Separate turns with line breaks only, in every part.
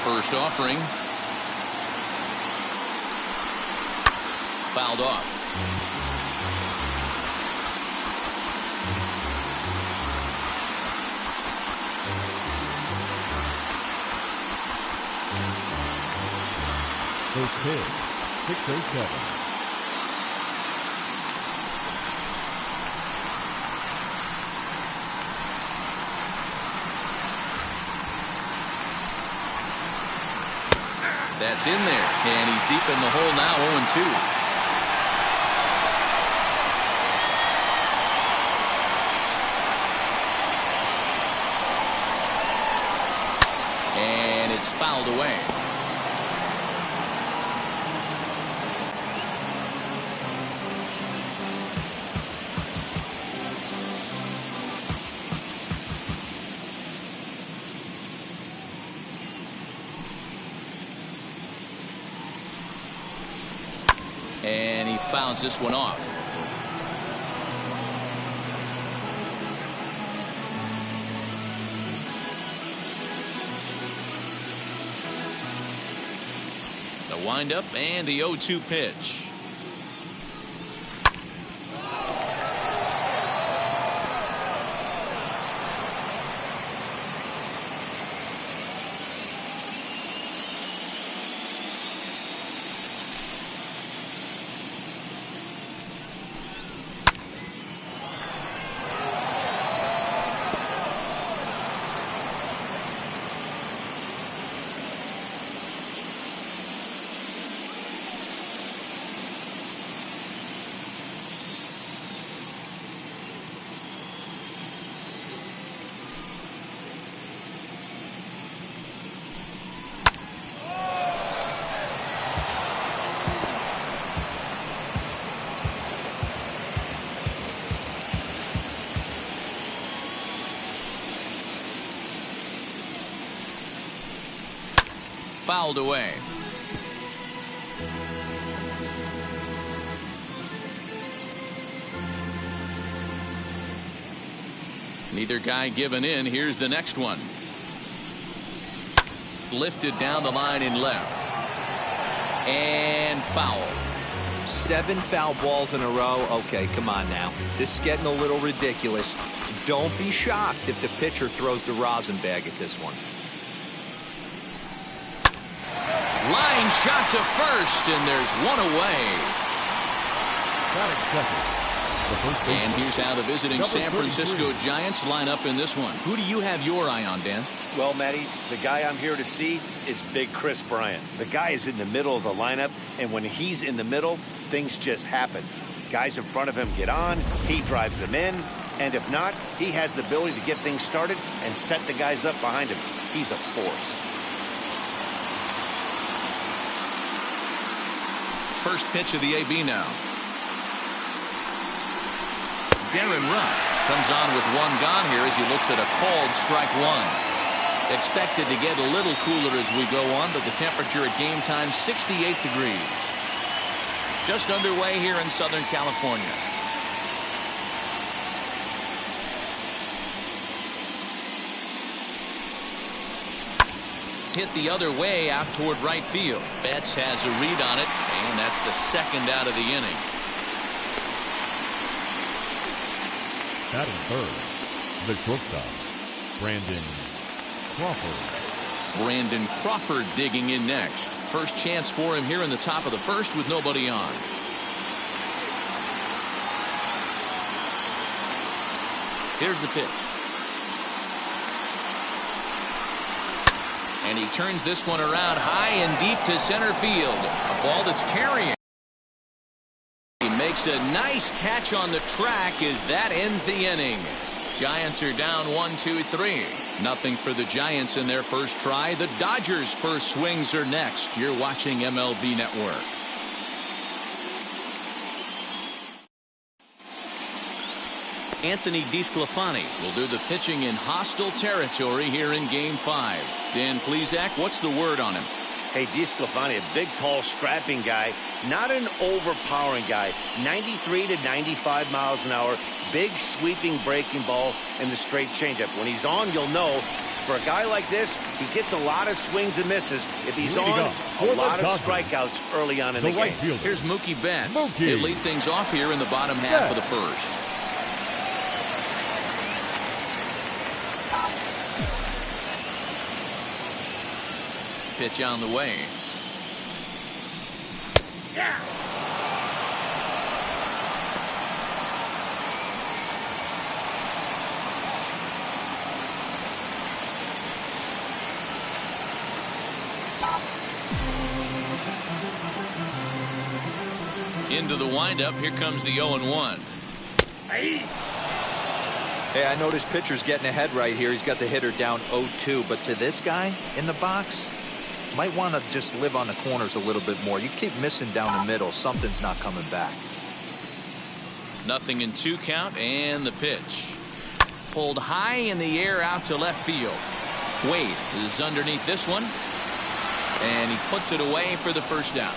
First offering. Fouled off.
For 607.
That's in there, and he's deep in the hole now, 0-2. And it's fouled away. And he fouls this one off. The windup and the 0-2 pitch. Fouled away. Neither guy giving in. Here's the next one. Lifted down the line in left. And foul.
7 foul balls in a row. Okay, come on now. This is getting a little ridiculous. Don't be shocked if the pitcher throws the rosin bag at this one.
Line shot to first, and there's one away. And here's how the visiting San Francisco Giants line up in this one. Who do you have your eye on, Dan?
Well, Matty, the guy I'm here to see is Big Chris Bryant. The guy is in the middle of the lineup, and when he's in the middle, things just happen. Guys in front of him get on, he drives them in, and if not, he has the ability to get things started and set the guys up behind him. He's a force.
First pitch of the AB now. Darren Ruff comes on with one gone here as he looks at a called strike one. Expected to get a little cooler as we go on, but the temperature at game time 68 degrees. Just underway here in Southern California. Hit the other way out toward right field. Betts has a read on it, and that's the second out of the inning.
Batting third, the shortstop, Brandon Crawford.
Brandon Crawford digging in next. First chance for him here in the top of the first with nobody on. Here's the pitch. And he turns this one around high and deep to center field. A ball that's carrying. He makes a nice catch on the track as that ends the inning. Giants are down 1-2-3. Nothing for the Giants in their first try. The Dodgers' first swings are next. You're watching MLB Network. Anthony DeSclafani will do the pitching in hostile territory here in Game 5. Dan Plesac, what's the word on him?
Hey, DeSclafani, a big, tall, strapping guy, not an overpowering guy. 93 to 95 miles an hour, big, sweeping breaking ball, and the straight changeup. When he's on, you'll know For a guy like this, he gets a lot of swings and misses. If he's
Leading
on,
up for
a
the
lot of
Dodgers,
strikeouts early on in the
right
game.
fielder,
Here's Mookie Betts.
Mookie.
He'll lead things off here in the bottom half of the first. Pitch on the way.
Yeah.
Into the windup. Here comes the 0-1.
Hey, I know this pitcher's getting ahead right here. He's got the hitter down 0-2. But to this guy in the box, might want to just live on the corners a little bit more. You keep missing down the middle. Something's not coming back.
0-2 count, and the pitch. Pulled high in the air out to left field. Wade is underneath this one. And he puts it away for the first down.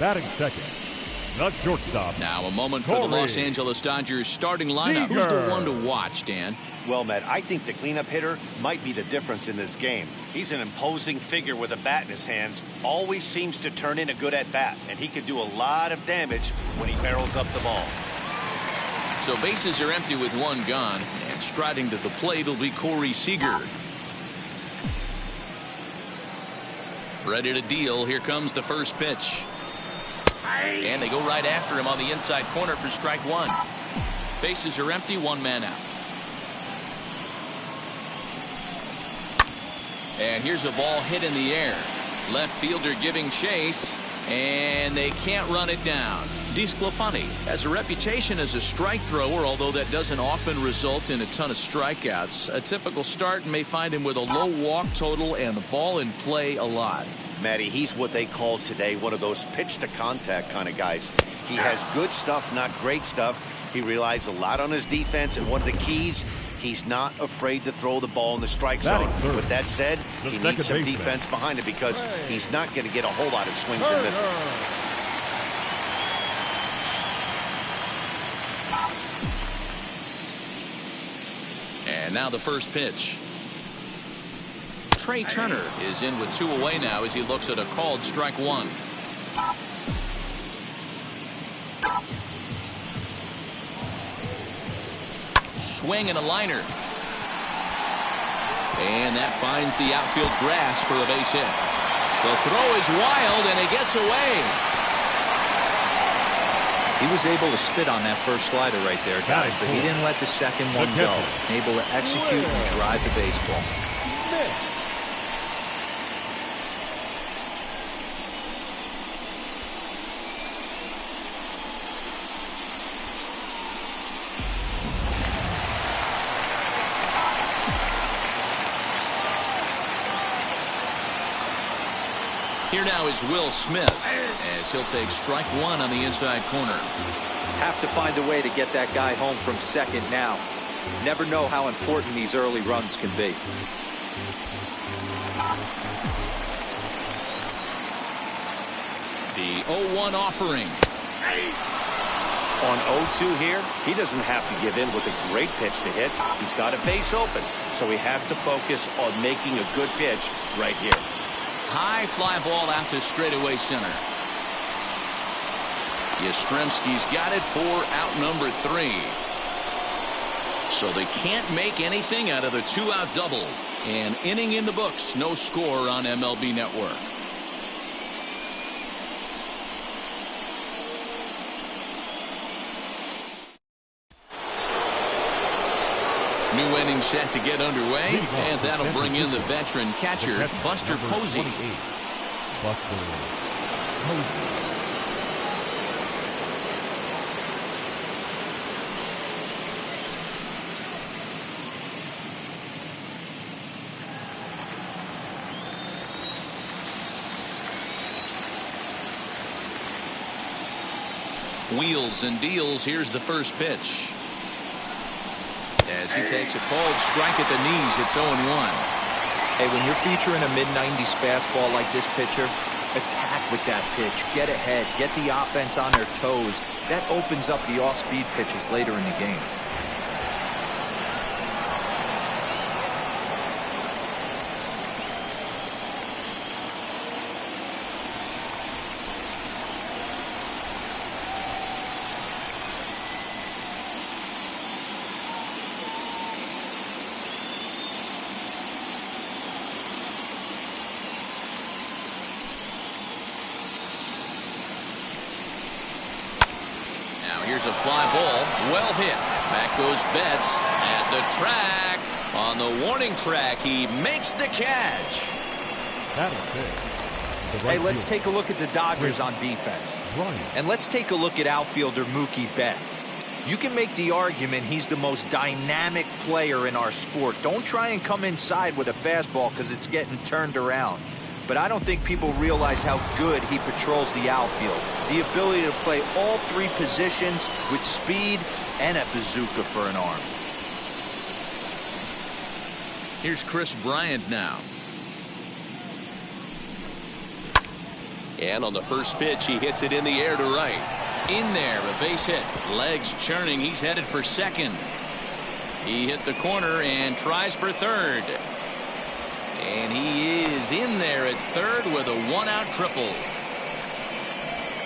Batting second, the shortstop.
Now a moment for the Los Angeles Dodgers starting lineup. Who's the one to watch, Dan?
Well, Matt, I think the cleanup hitter might be the difference in this game. He's an imposing figure with a bat in his hands. Always seems to turn in a good at-bat, and he can do a lot of damage when he barrels up the ball.
So bases are empty with one gone, and striding to the plate will be Corey Seager. Ready to deal. Here comes the first pitch. And they go right after him on the inside corner for strike one. Bases are empty, one man out. And here's a ball hit in the air. Left fielder giving chase, and they can't run it down. DeSclafani has a reputation as a strike thrower, although that doesn't often result in a ton of strikeouts. A typical start may find him with a low walk total and the ball in play a lot.
Matty, he's what they call today one of those pitch to contact kind of guys. He has good stuff, not great stuff. He relies a lot on his defense, and one of the keys, he's not afraid to throw the ball in the strike zone. With that said, he needs some defense behind it because he's not going to get a whole lot of swings and misses.
And now the first pitch. Trey Turner is in with two away now as he looks at a called strike one. Swing and a liner. And that finds the outfield grass for a base hit. The throw is wild and it gets away.
He was able to spit on that first slider right there, guys, but he didn't let the second one go. Able to execute and drive the baseball.
Here now is Will Smith as he'll take strike one on the inside corner.
Have to find a way to get that guy home from second now. Never know how important these early runs can be.
The 0-1 offering.
On 0-2 here, he doesn't have to give in with a great pitch to hit. He's got a base open, so he has to focus on making a good pitch right here.
High fly ball out to straightaway center. Yastrzemski's got it for out number 3. So they can't make anything out of the two-out double. An inning in the books, no score on MLB Network. New inning set to get underway, and that'll bring in the veteran catcher, Buster Posey.
Buster Posey.
Wheels and deals. Here's the first pitch. As he takes a called strike at the knees, it's 0-1.
Hey, when you're featuring a mid-90s fastball like this pitcher, attack with that pitch. Get ahead. Get the offense on their toes. That opens up the off-speed pitches later in the game.
Here's a fly ball. Well hit. Back goes Betts at the track. On the warning track, he makes the catch.
Hey, let's take a look at the Dodgers on defense. And let's take a look at outfielder Mookie Betts. You can make the argument he's the most dynamic player in our sport. Don't try and come inside with a fastball because it's getting turned around. But I don't think people realize how good he patrols the outfield. The ability to play all three positions with speed and a bazooka for an arm.
Here's Chris Bryant now. And on the first pitch, he hits it in the air to right. In there, a base hit. Legs churning. He's headed for second. He hit the corner and tries for third. And he is in there at third with a one-out triple.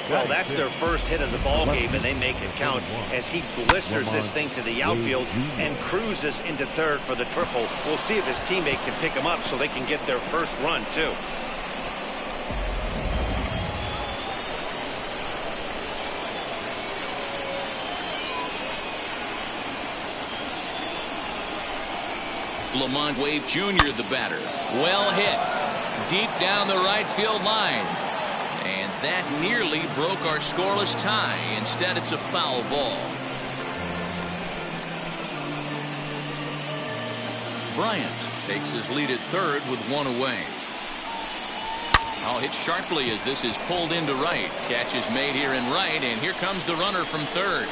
Well, that's their first hit of the ball game, and they make it count as he blisters this thing to the outfield and cruises into third for the triple. We'll see if his teammate can pick him up so they can get their first run, too.
Lamont Wade Jr. the batter. Well hit. Deep down the right field line. And that nearly broke our scoreless tie. Instead, it's a foul ball. Bryant takes his lead at third with one away. Hit sharply as this is pulled into right. Catch is made here in right, and here comes the runner from third.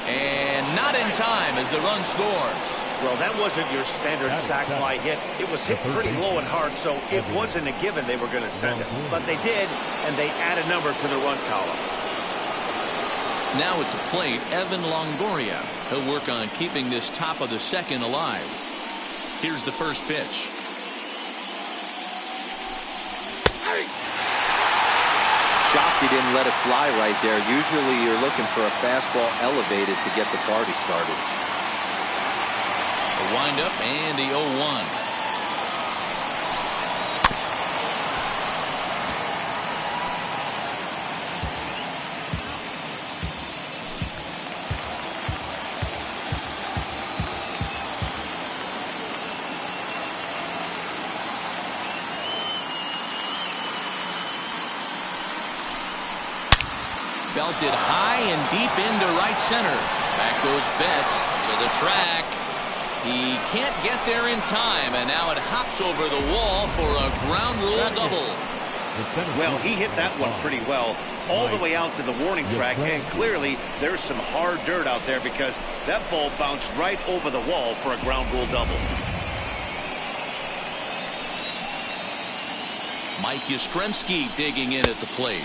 And not in time as the run scores.
Well, that wasn't your standard sac fly hit. It was hit pretty low and hard, so it wasn't a given they were going to send it. But they did, and they add a number to the run column.
Now at the plate, Evan Longoria. He'll work on keeping this top of the second alive. Here's the first pitch.
Shocked he didn't let it fly right there. Usually you're looking for a fastball elevated to get the party started.
A windup and the 0-1. Belted high and deep into right center. Back goes Betts to the track. He can't get there in time, and now it hops over the wall for a ground rule double.
Well, he hit that one pretty well all the way out to the warning track, and clearly there's some hard dirt out there because that ball bounced right over the wall for a ground rule double.
Mike Yastrzemski digging in at the plate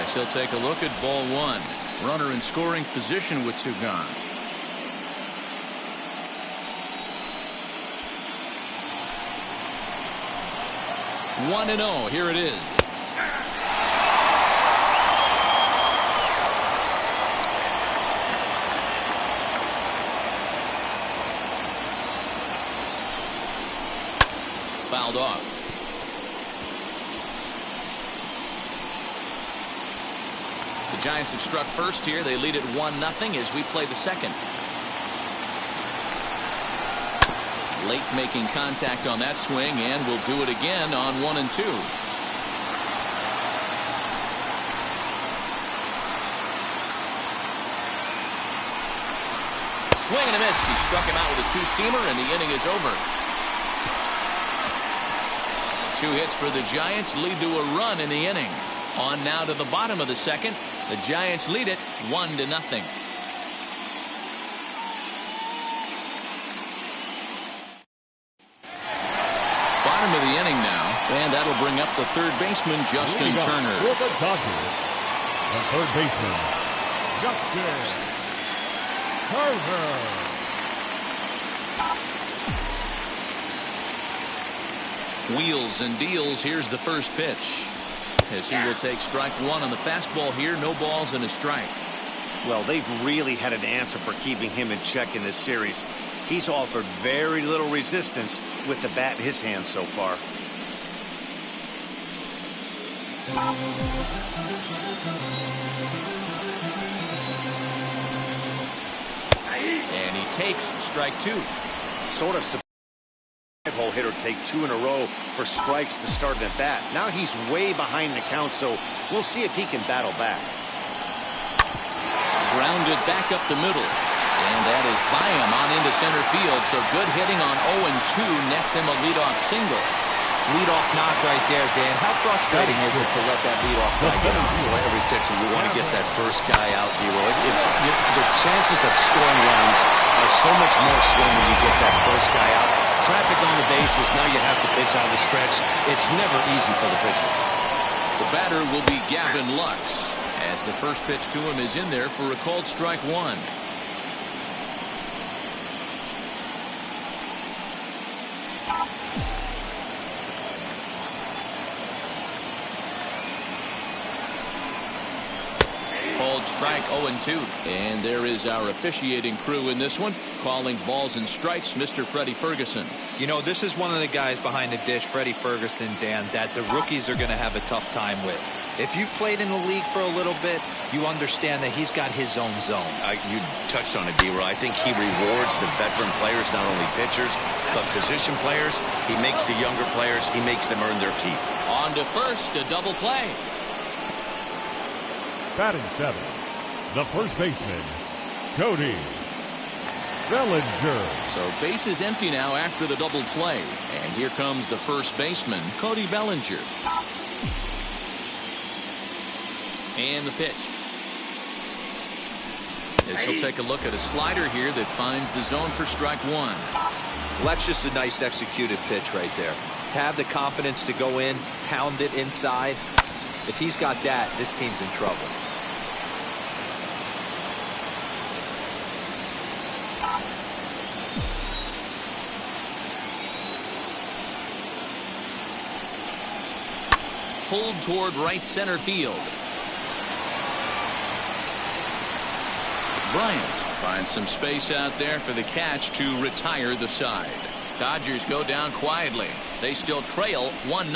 as he'll take a look at ball one. Runner in scoring position with two gone. One and 0. Here it is. Fouled off. The Giants have struck first here. They lead it 1-0 as we play the second. Late making contact on that swing, and will do it again on 1 and 2. Swing and a miss. He struck him out with a two-seamer, and the inning is over. 2 hits for the Giants lead to a run in the inning. On now to the bottom of the second. The Giants lead it 1-0. Bottom of the inning now, and that'll bring up the third baseman, Justin Turner.
For the Dodgers, the third baseman, Justin Turner.
Wheels and deals. Here's the first pitch. As he will take strike one on the fastball here. No balls and a strike.
Well, they've really had an answer for keeping him in check in this series. He's offered very little resistance with the bat in his hand so far.
takes strike 2.
Sort of hole hitter take 2 in a row for strikes to start an at bat. Now he's way behind the count, so we'll see if he can battle back.
Grounded back up the middle. And that is by him on into center field. So good hitting on 0-2 nets him a leadoff single.
Leadoff knock right there, Dan. How frustrating is it to let that leadoff guy get out?
Boy, every pitcher, you want to get that first guy out, D-Roy. The chances of scoring runs are so much more slim when you get that first guy out. Traffic on the bases, now you have to pitch out of the stretch. It's never easy for the pitcher.
The batter will be Gavin Lux, as the first pitch to him is in there for a called strike 1. Called strike 0-2. And there is our officiating crew in this one, calling balls and strikes, Mr. Freddie Ferguson.
You know, this is one of the guys behind the dish, Freddie Ferguson, Dan, that the rookies are going to have a tough time with. If you've played in the league for a little bit, you understand that he's got his own zone.
You touched on it, D-Roy. I think he rewards the veteran players, not only pitchers, but position players. He makes the younger players, he makes them earn their keep.
On to first, a double play.
Batting 7th, the first baseman, Cody Bellinger.
So base is empty now after the double play. And here comes the first baseman, Cody Bellinger. And the pitch. This will take a look at a slider here that finds the zone for strike 1.
Well, that's just a nice executed pitch right there. To have the confidence to go in, pound it inside. If he's got that, this team's in trouble.
Pulled toward right center field. Bryant finds some space out there for the catch to retire the side. Dodgers go down quietly. They still trail 1-0.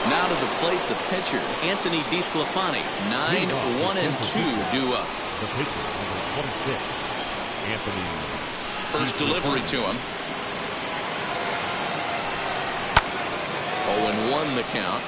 Now to the plate, the pitcher, Anthony DeSclafani. 9-1-2 due up.
The pitcher, number 26, Anthony.
First delivery to him. 0-1 the count.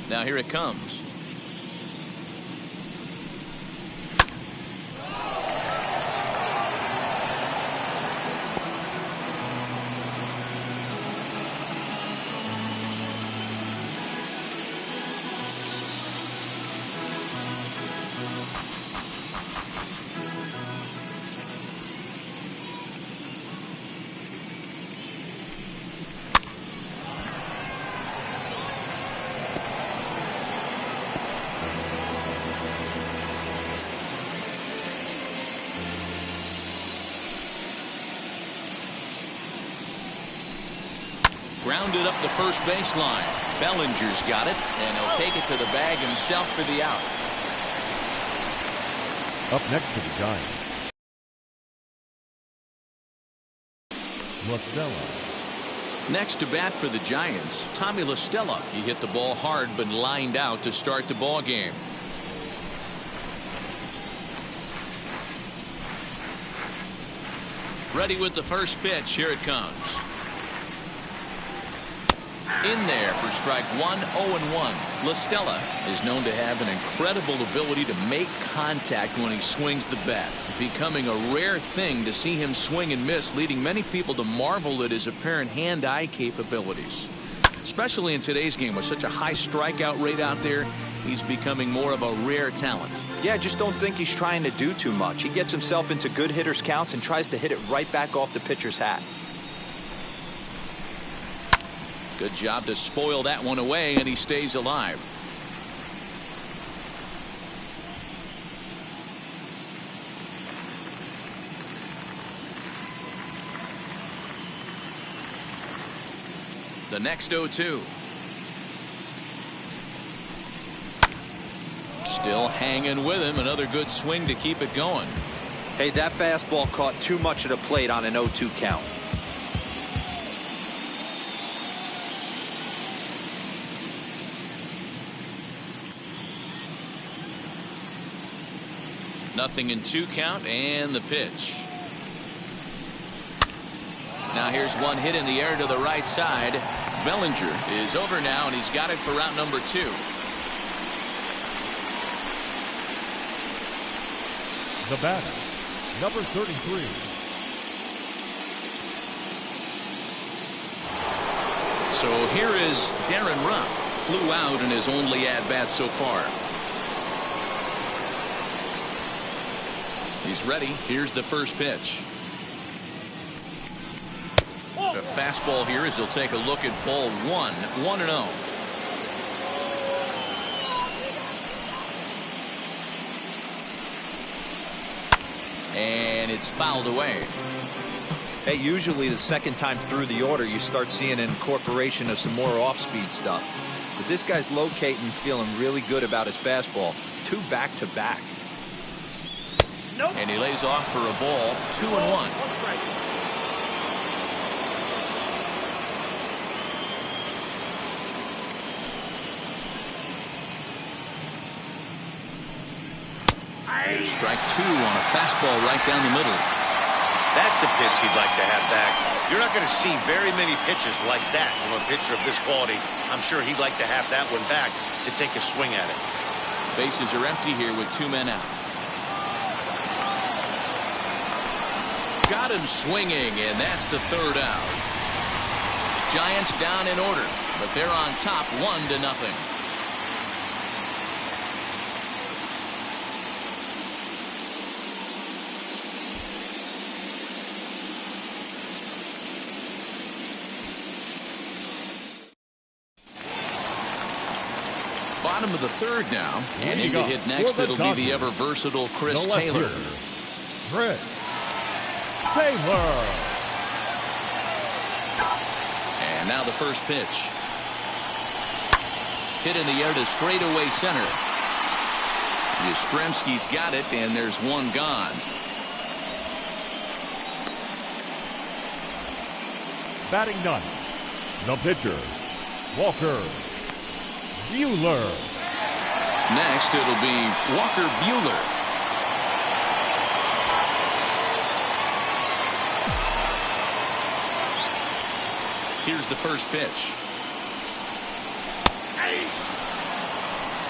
Now here it comes. Grounded up the first baseline. Bellinger's got it, and he'll take it to the bag himself for the out.
Up next for the Giants, La Stella.
Next to bat for the Giants, Tommy La Stella. He hit the ball hard but lined out to start the ball game. Ready with the first pitch. Here it comes. In there for strike 1, 0-1. La Stella is known to have an incredible ability to make contact when he swings the bat, becoming a rare thing to see him swing and miss, leading many people to marvel at his apparent hand-eye capabilities. Especially in today's game with such a high strikeout rate out there, he's becoming more of a rare talent.
Yeah, I just don't think he's trying to do too much. He gets himself into good hitters' counts and tries to hit it right back off the pitcher's hat.
Good job to spoil that one away, and he stays alive. The next 0-2. Still hanging with him. Another good swing to keep it going.
Hey, that fastball caught too much of the plate on an 0-2 count.
Nothing in 2 count and the pitch. Now here's one hit in the air to the right side. Bellinger is over now, and he's got it for route number 2.
The batter, number 33.
So here is Darren Ruff. Flew out in his only at-bat so far. He's ready. Here's the first pitch. The fastball here as he'll take a look at ball 1. 1-0. And it's fouled away.
Hey, usually the second time through the order you start seeing an incorporation of some more off-speed stuff. But this guy's locating, feeling really good about his fastball. 2 back-to-back.
Nope. And he lays off for a ball. 2-1. Here's strike 2 on a fastball right down the middle.
That's a pitch he'd like to have back. You're not going to see very many pitches like that from a pitcher of this quality. I'm sure he'd like to have that one back to take a swing at it.
Bases are empty here with 2 men out. Got him swinging, and that's the 3rd out. Giants down in order, but they're on top 1-0. Bottom of the 3rd now, and in to hit next it'll be the ever versatile Chris Taylor.
Chris Taylor.
And now the first pitch. Hit in the air to straightaway center. Yastrzemski's got it, and there's one gone.
Batting 9th, the pitcher, Walker Buehler.
Next, it'll be Walker Buehler. Here's the first pitch.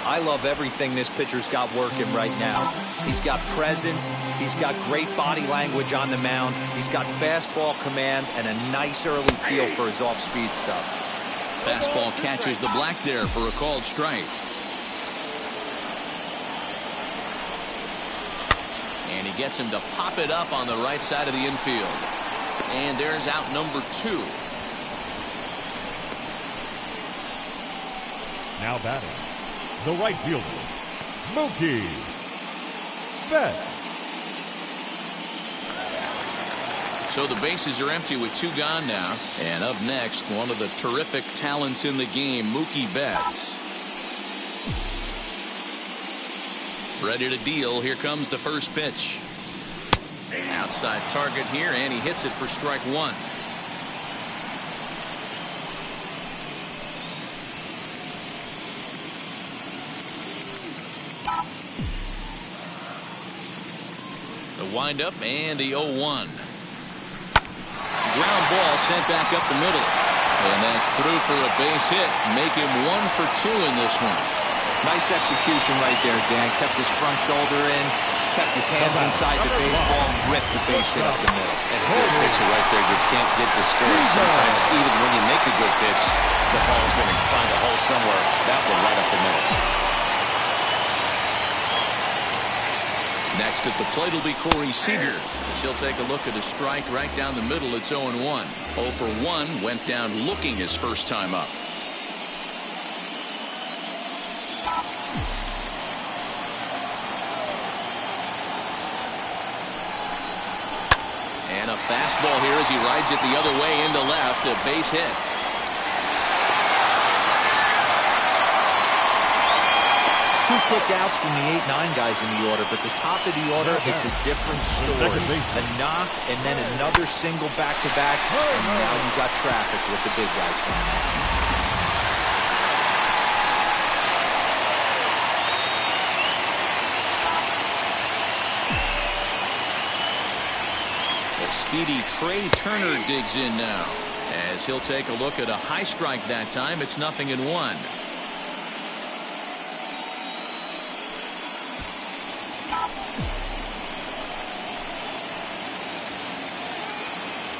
I love everything this pitcher's got working right now. He's got presence. He's got great body language on the mound. He's got fastball command and a nice early feel for his off-speed stuff.
Fastball catches the black there for a called strike. And he gets him to pop it up on the right side of the infield. And there's out number 2.
Now batting, the right fielder, Mookie Betts.
So the bases are empty with 2 gone now. And up next, one of the terrific talents in the game, Mookie Betts. Ready to deal. Here comes the first pitch. Outside target here, and he hits it for strike 1. The windup and the 0-1. Ground ball sent back up the middle. And that's through for a base hit. Make him 1 for 2 in this one.
Nice execution right there, Dan. Kept his front shoulder in, kept his hands inside the baseball, ripped the base hit up the middle.
And a good pitcher right there. You can't get discouraged. Sometimes even when you make a good pitch, the ball's going to find a hole somewhere. That one right up the middle.
Next at the plate will be Corey Seager. She'll take a look at a strike right down the middle. It's 0-1. 0 for 1 went down looking his first time up. And a fastball here as he rides it the other way into left. A base hit.
2 quick outs from the 8-9 guys in the order, but the top of the order, it's a different story. A knock and then another single back-to-back, and now you got traffic with the big guys coming out.
The speedy Trey Turner digs in now, as he'll take a look at a high strike that time. It's 0-1.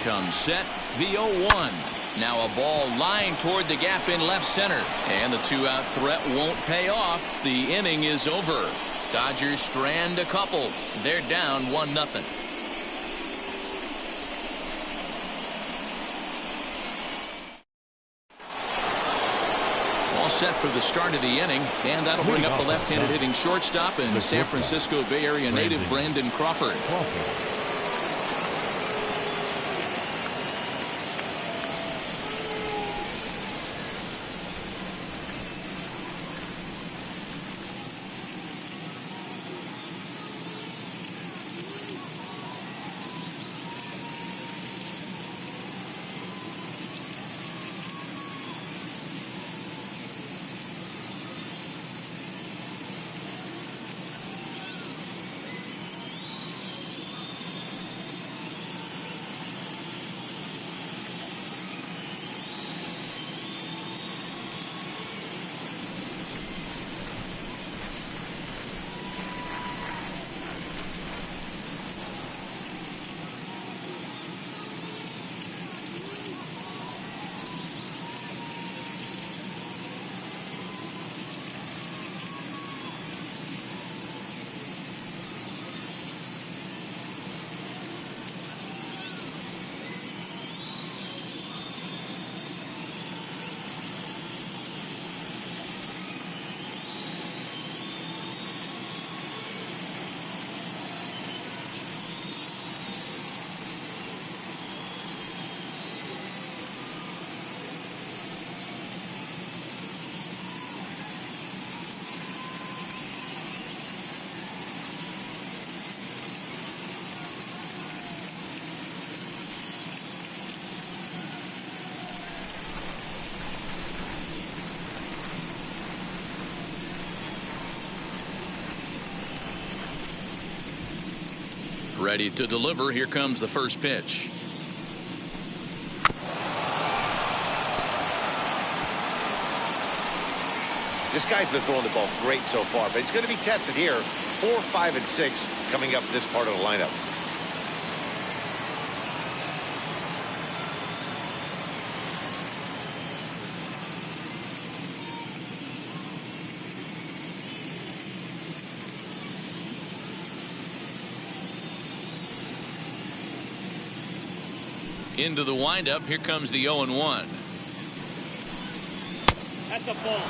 Comes set, the 0-1. Now a ball lined toward the gap in left center. And the 2-out threat won't pay off. The inning is over. Dodgers strand a couple. They're down 1-0. All set for the start of the inning. And that'll bring up the left-handed hitting shortstop and San Francisco Bay Area native Brandon Crawford. Ready to deliver. Here comes the first pitch.
This guy's been throwing the ball great so far, but he's going to be tested here. 4, 5, and 6 coming up this part of the lineup.
Into the windup. Here comes the 0-1.
That's a ball.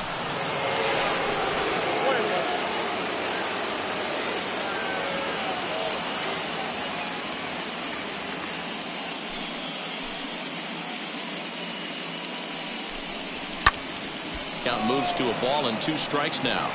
Count moves to a ball and 2 strikes now.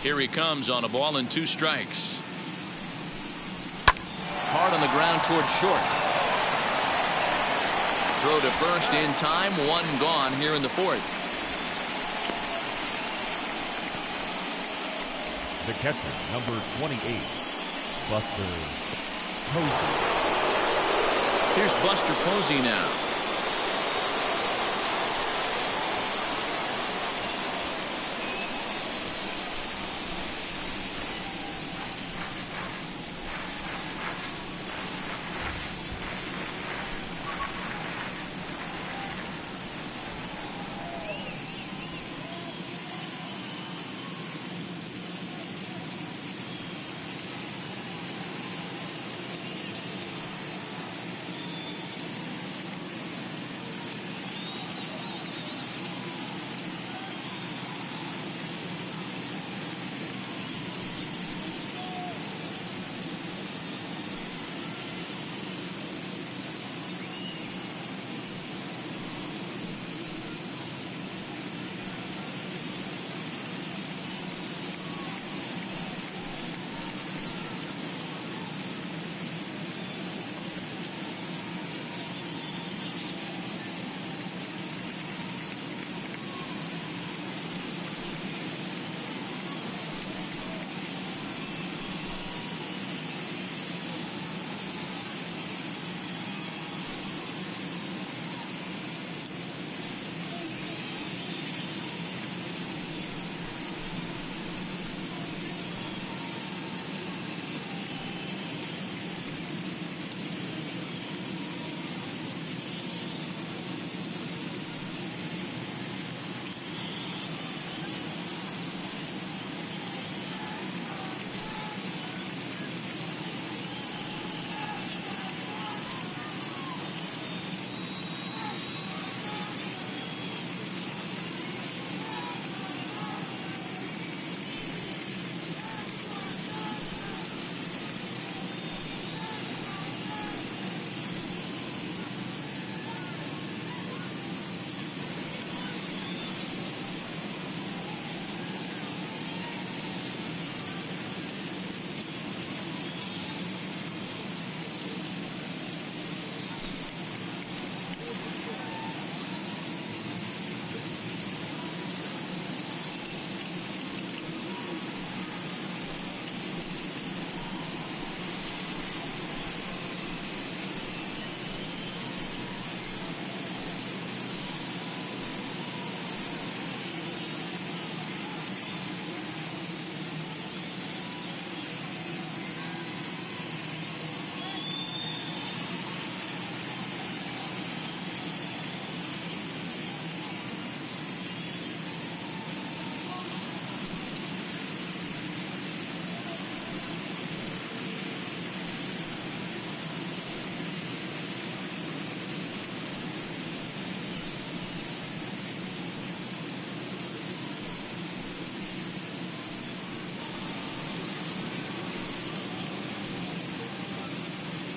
Here he comes on a ball and 2 strikes. Hard on the ground towards short. Throw to first in time. 1 gone here in the 4th.
The catcher, number 28, Buster Posey.
Here's Buster Posey now.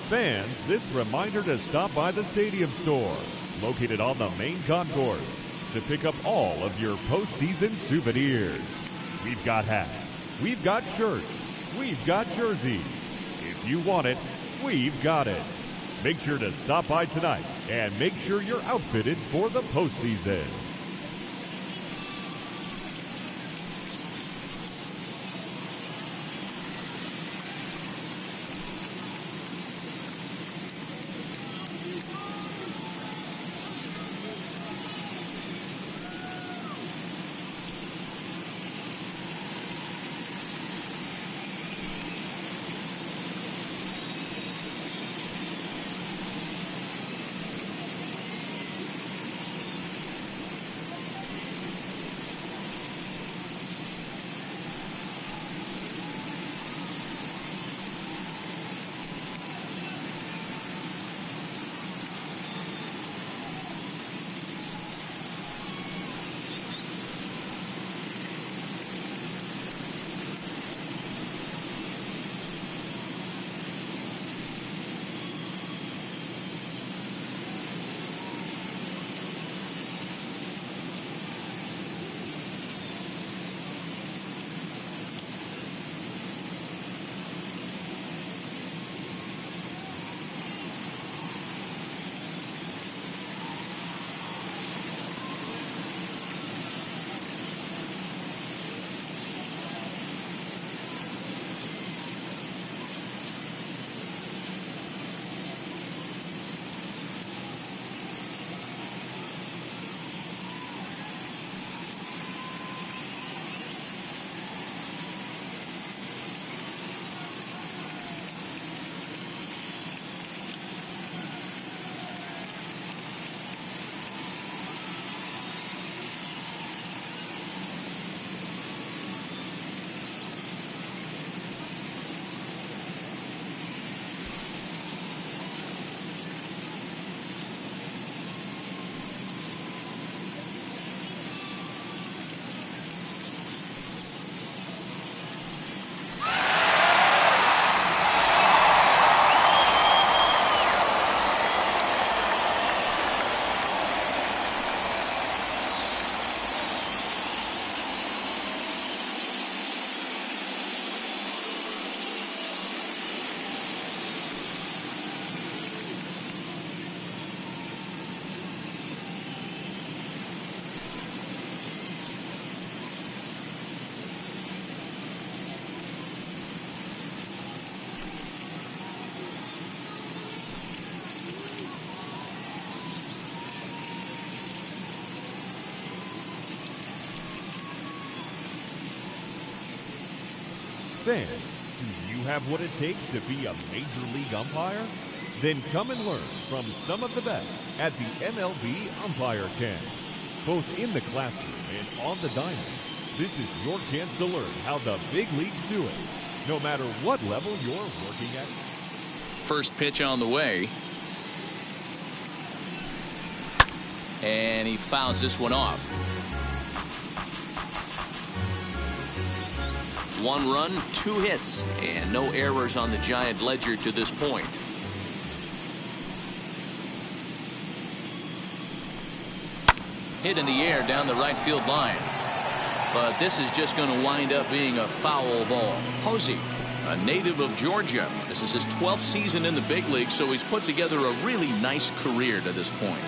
Fans, this reminder to stop by the Stadium Store, located on the main concourse, to pick up all of your postseason souvenirs. We've got hats, we've got shirts, we've got jerseys. If you want it, we've got it. Make sure to stop by tonight and make sure you're outfitted for the postseason. Fans, do you have what it takes to be a major league umpire? Then come and learn from some of the best at the MLB Umpire Camp. Both in the classroom and on the diamond, this is your chance to learn how the big leagues do it, no matter what level you're working at.
First pitch on the way. And he fouls this one off. 1 run, 2 hits, and no errors on the Giant ledger to this point. Hit in the air down the right field line. But this is just going to wind up being a foul ball. Posey, a native of Georgia. This is his 12th season in the big league, so he's put together a really nice career to this point.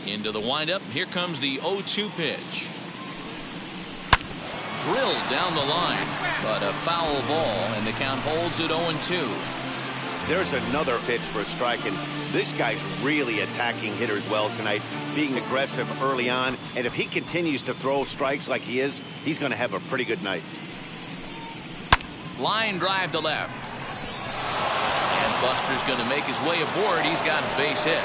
Into the windup. Here comes the 0-2 pitch. Drilled down the line, but a foul ball, and the count holds at 0-2.
There's another pitch for a strike, and this guy's really attacking hitters well tonight, being aggressive early on, and if he continues to throw strikes like he is, he's going to have a pretty good night.
Line drive to left. And Buster's going to make his way aboard. He's got a base hit.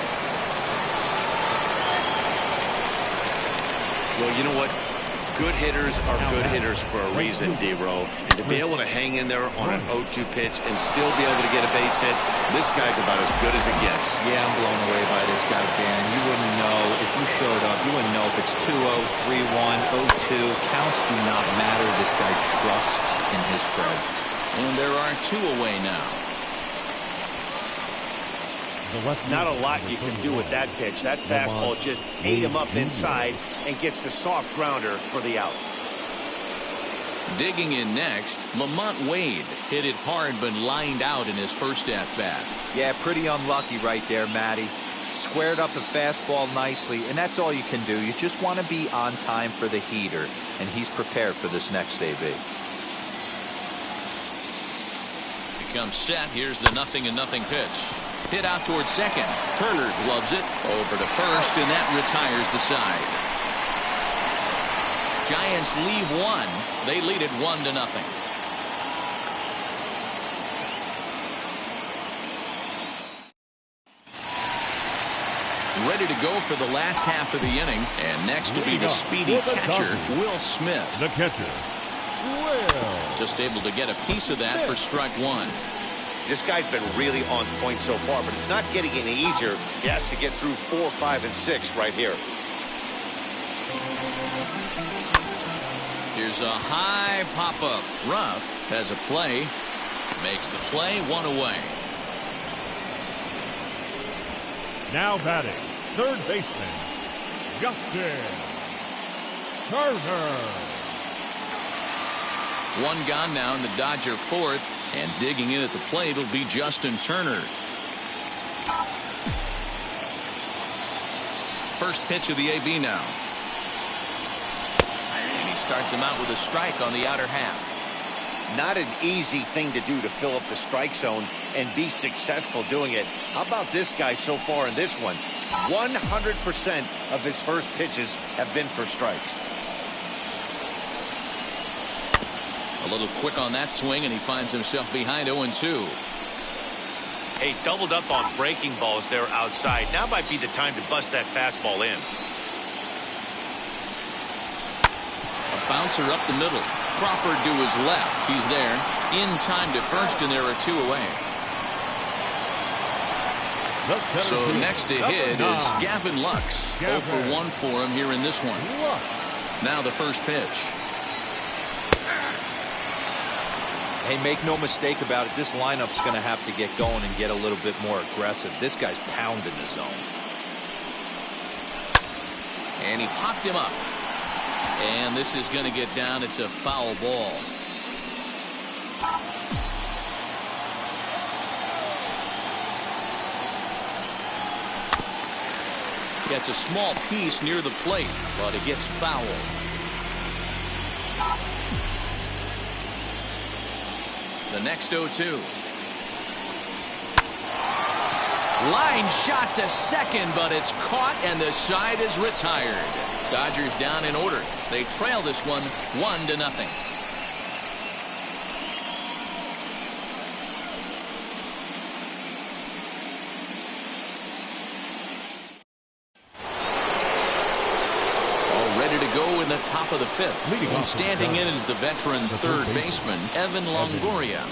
Well, you know what? Good hitters are good hitters for a reason, D-Row. And to be able to hang in there on an 0-2 pitch and still be able to get a base hit, this guy's about as good as it gets.
Yeah, I'm blown away by this guy, Dan. You wouldn't know if you showed up. You wouldn't know if it's 2-0, 3-1, 0-2. Counts do not matter. This guy trusts in his craft.
And there are 2 away now.
Not a lot you can do with that pitch. That fastball just ate him up inside and gets the soft grounder for the out.
Digging in next, Lamont Wade hit it hard but lined out in his first at-bat.
Yeah, pretty unlucky right there, Matty. Squared up the fastball nicely, and that's all you can do. You just want to be on time for the heater, and he's prepared for this next AB.
Becomes set. Here's the 0-0 pitch. Hit out towards second. Turner gloves it over to first, and that retires the side. Giants leave 1. They lead it 1-0. Ready to go for the last half of the inning, and next to be the speedy catcher, Will Smith.
The catcher, Will.
Just able to get a piece of that for strike 1.
This guy's been really on point so far, but it's not getting any easier. He has to get through 4, 5, and 6 right here.
Here's a high pop-up. Ruff has a play. Makes the play, 1 away.
Now batting, third baseman, Justin Turner.
1 gone now in the Dodger 4th. And digging in at the plate will be Justin Turner. First pitch of the AB now. And he starts him out with a strike on the outer half.
Not an easy thing to do to fill up the strike zone and be successful doing it. How about this guy so far in this one? 100% of his first pitches have been for strikes.
A little quick on that swing, and he finds himself behind 0-2.
Hey, doubled up on breaking balls there outside. Now might be the time to bust that fastball in.
A bouncer up the middle. Crawford to his left. He's there. In time to first, and there are 2 away. So next to hit is Gavin Lux. 0 for 1 for him here in this one. Now the first pitch.
Hey, make no mistake about it. This lineup's going to have to get going and get a little bit more aggressive. This guy's pounding the zone.
And he popped him up. And this is going to get down. It's a foul ball. Gets a small piece near the plate, but it gets fouled. The next 0-2. Line shot to second, but it's caught and the side is retired. Dodgers down in order. They trail this one 1-0. Go in the top of the fifth. And standing in is the veteran third baseman, Evan Longoria.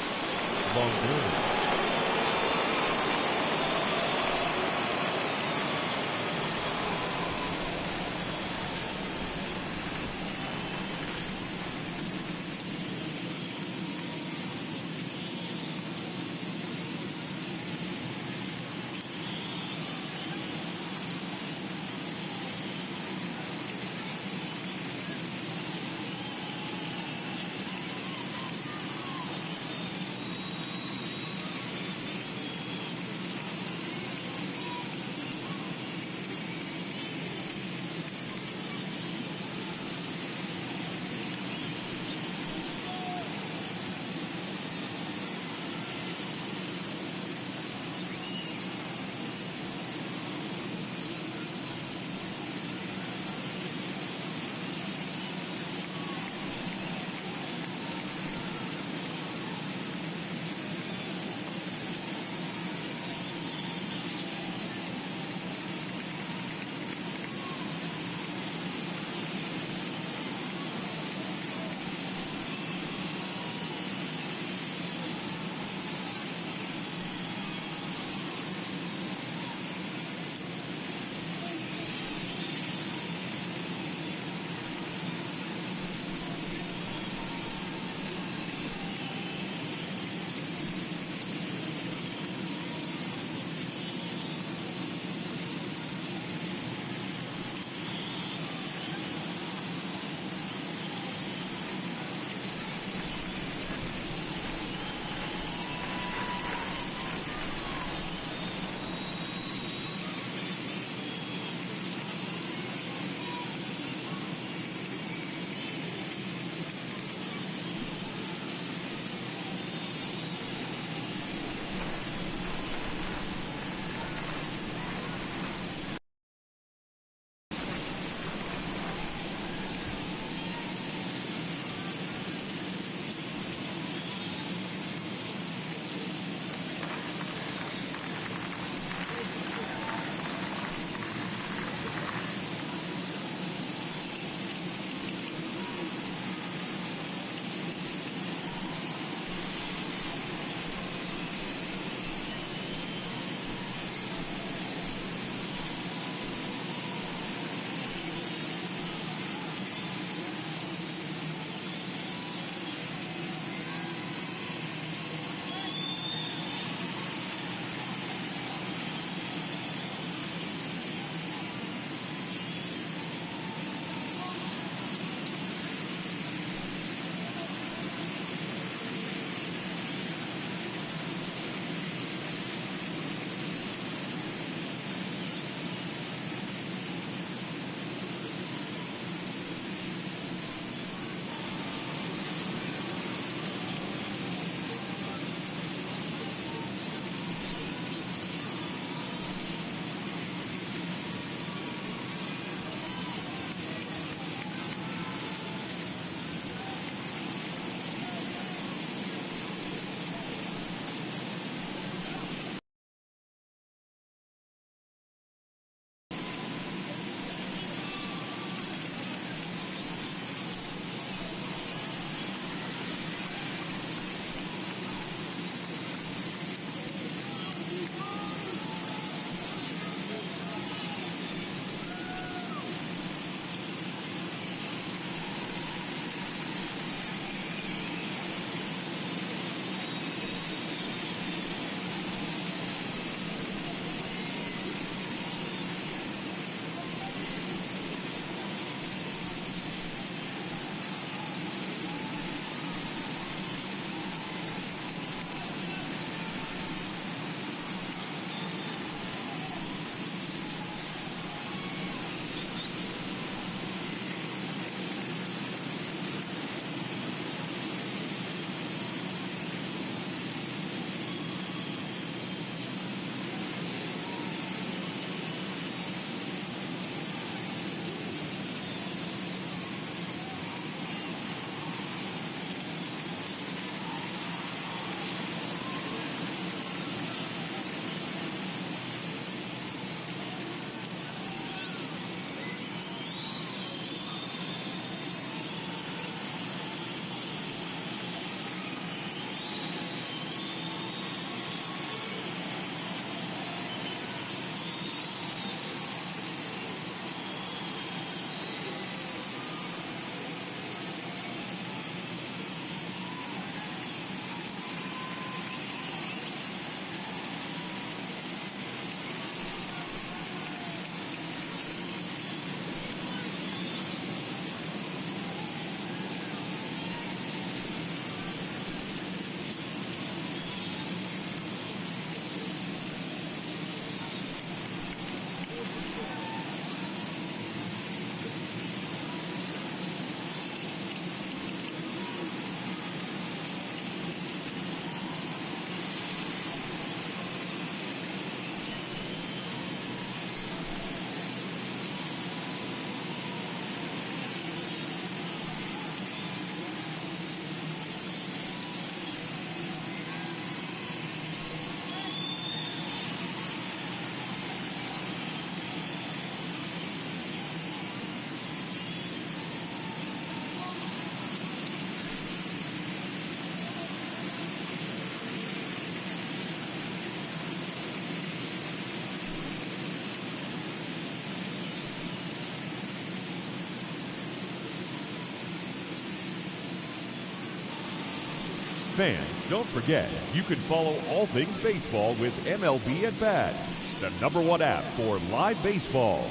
fans, don't forget, you can follow all things baseball with MLB at Bat, the #1 app for live baseball.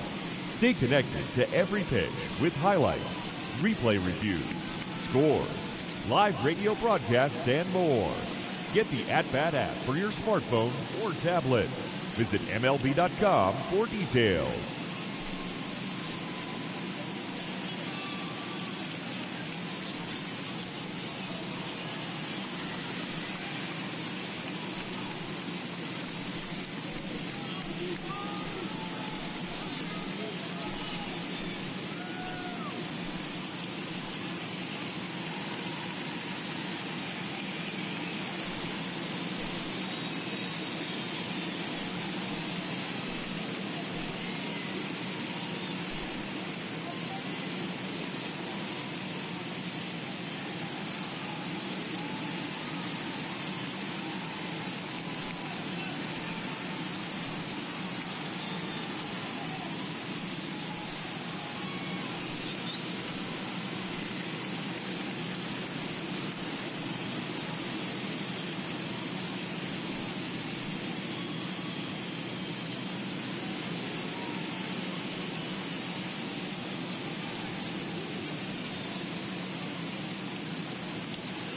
Stay connected to every pitch with highlights, replay reviews, scores, live radio broadcasts, and more. Get the At Bat app for your smartphone or tablet. Visit MLB.com for details.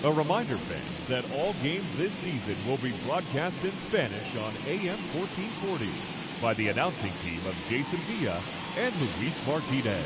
A reminder, fans, that all games this season will be broadcast in Spanish on AM 1440 by the announcing team of Jason Villa and Luis Martinez.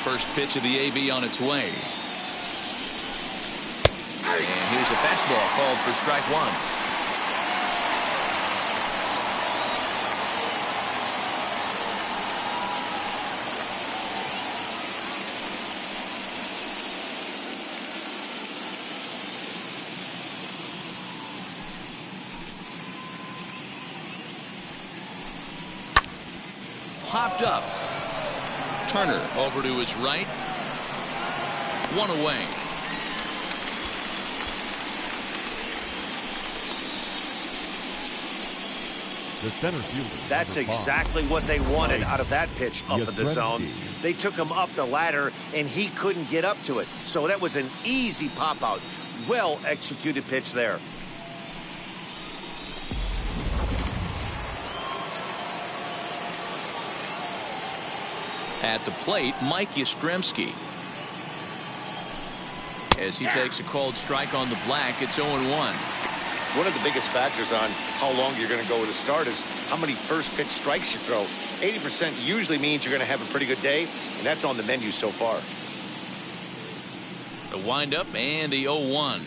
First pitch of the AB on its way. And here's a fastball called for strike one. Popped up. Turner over to his right. One away.
The center fielder.
That's exactly what they wanted out of that pitch up in the zone. They took him up the ladder, and he couldn't get up to it. So that was an easy pop-out. Well-executed pitch there.
At the plate, Mike Yastrzemski. As he takes a cold strike on the black, it's 0-1.
One of the biggest factors on how long you're going to go with a start is how many first pitch strikes you throw. 80% usually means you're going to have a pretty good day, and that's on the menu so far.
The windup and the 0-1.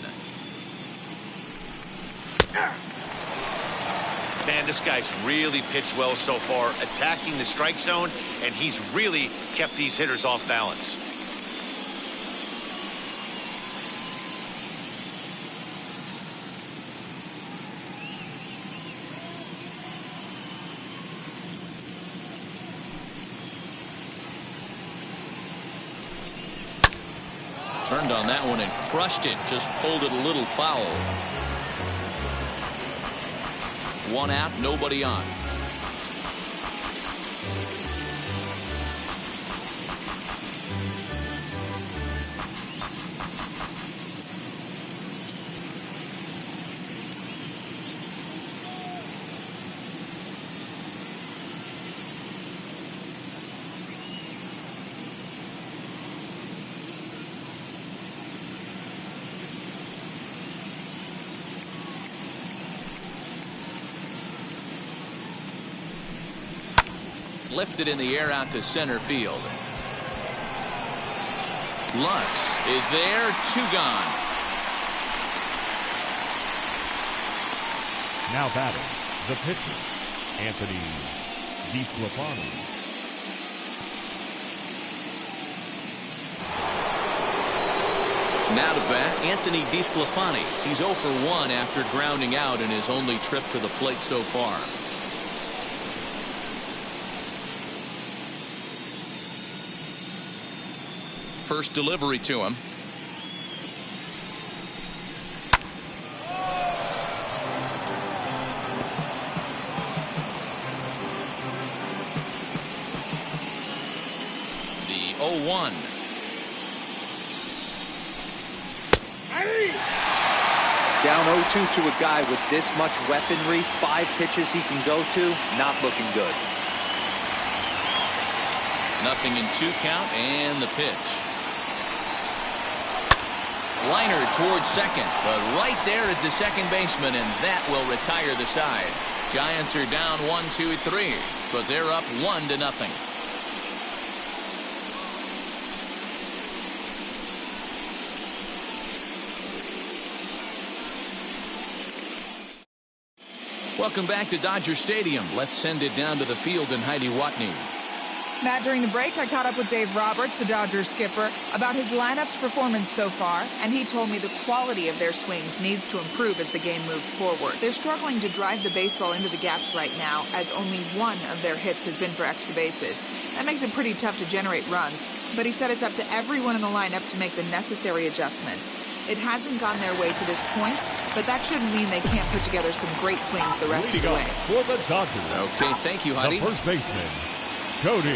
Man, this guy's really pitched well so far, attacking the strike zone, and he's really kept these hitters off balance.
Turned on that one and crushed it. Just pulled it a little foul. 1 out, nobody on. Lifted in the air out to center field. Lux is there, 2 gone.
Now batting, the pitcher, Anthony DeSclafani.
Now to bat, Anthony DeSclafani. He's 0 for 1 after grounding out in his only trip to the plate so far. First delivery to him. The 0-1.
Down 0-2 to a guy with this much weaponry, 5 pitches he can go to, not looking good.
Nothing in 2 count and the pitch. Liner towards second, but right there is the second baseman, and that will retire the side. Giants are down 1-2-3, but they're up 1-0. Welcome back to Dodger Stadium. Let's send it down to the field and Heidi Watney.
Matt, during the break, I caught up with Dave Roberts, the Dodgers skipper, about his lineup's performance so far, and he told me the quality of their swings needs to improve as the game moves forward. They're struggling to drive the baseball into the gaps right now, as only 1 of their hits has been for extra bases. That makes it pretty tough to generate runs, but he said it's up to everyone in the lineup to make the necessary adjustments. It hasn't gone their way to this point, but that shouldn't mean they can't put together some great swings the rest of the way.
For the Dodgers.
Okay, thank you, Heidi.
The first baseman, Cody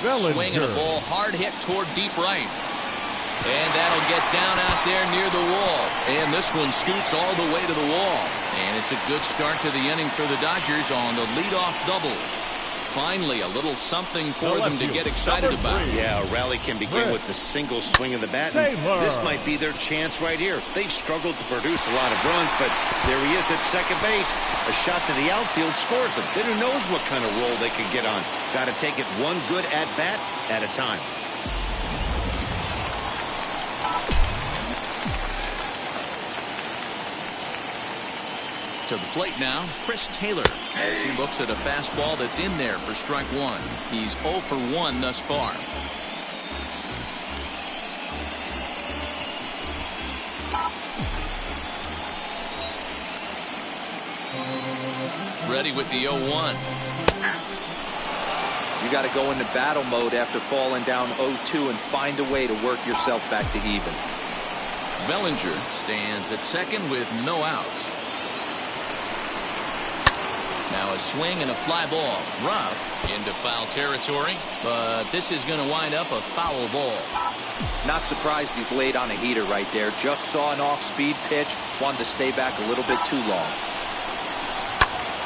Bellinger.
Swing and a ball hard hit toward deep right. And that'll get down out there near the wall. And this one scoots all the way to the wall. And it's a good start to the inning for the Dodgers on the leadoff double. Finally, a little something for them to get excited about.
Yeah, a rally can begin with the single swing of the bat. This might be their chance right here. They've struggled to produce a lot of runs, but there he is at second base. A shot to the outfield scores him. Then who knows what kind of roll they could get on. Got to take it one good at-bat at a time.
To the plate now, Chris Taylor, as he looks at a fastball that's in there for strike 1. He's 0 for 1 thus far. Ready with the 0-1.
You got to go into battle mode after falling down 0-2 and find a way to work yourself back to even.
Bellinger stands at second with no outs. Now a swing and a fly ball. Rough into foul territory, but this is going to wind up a foul ball.
Not surprised he's laid on a heater right there. Just saw an off-speed pitch. Wanted to stay back a little bit too long.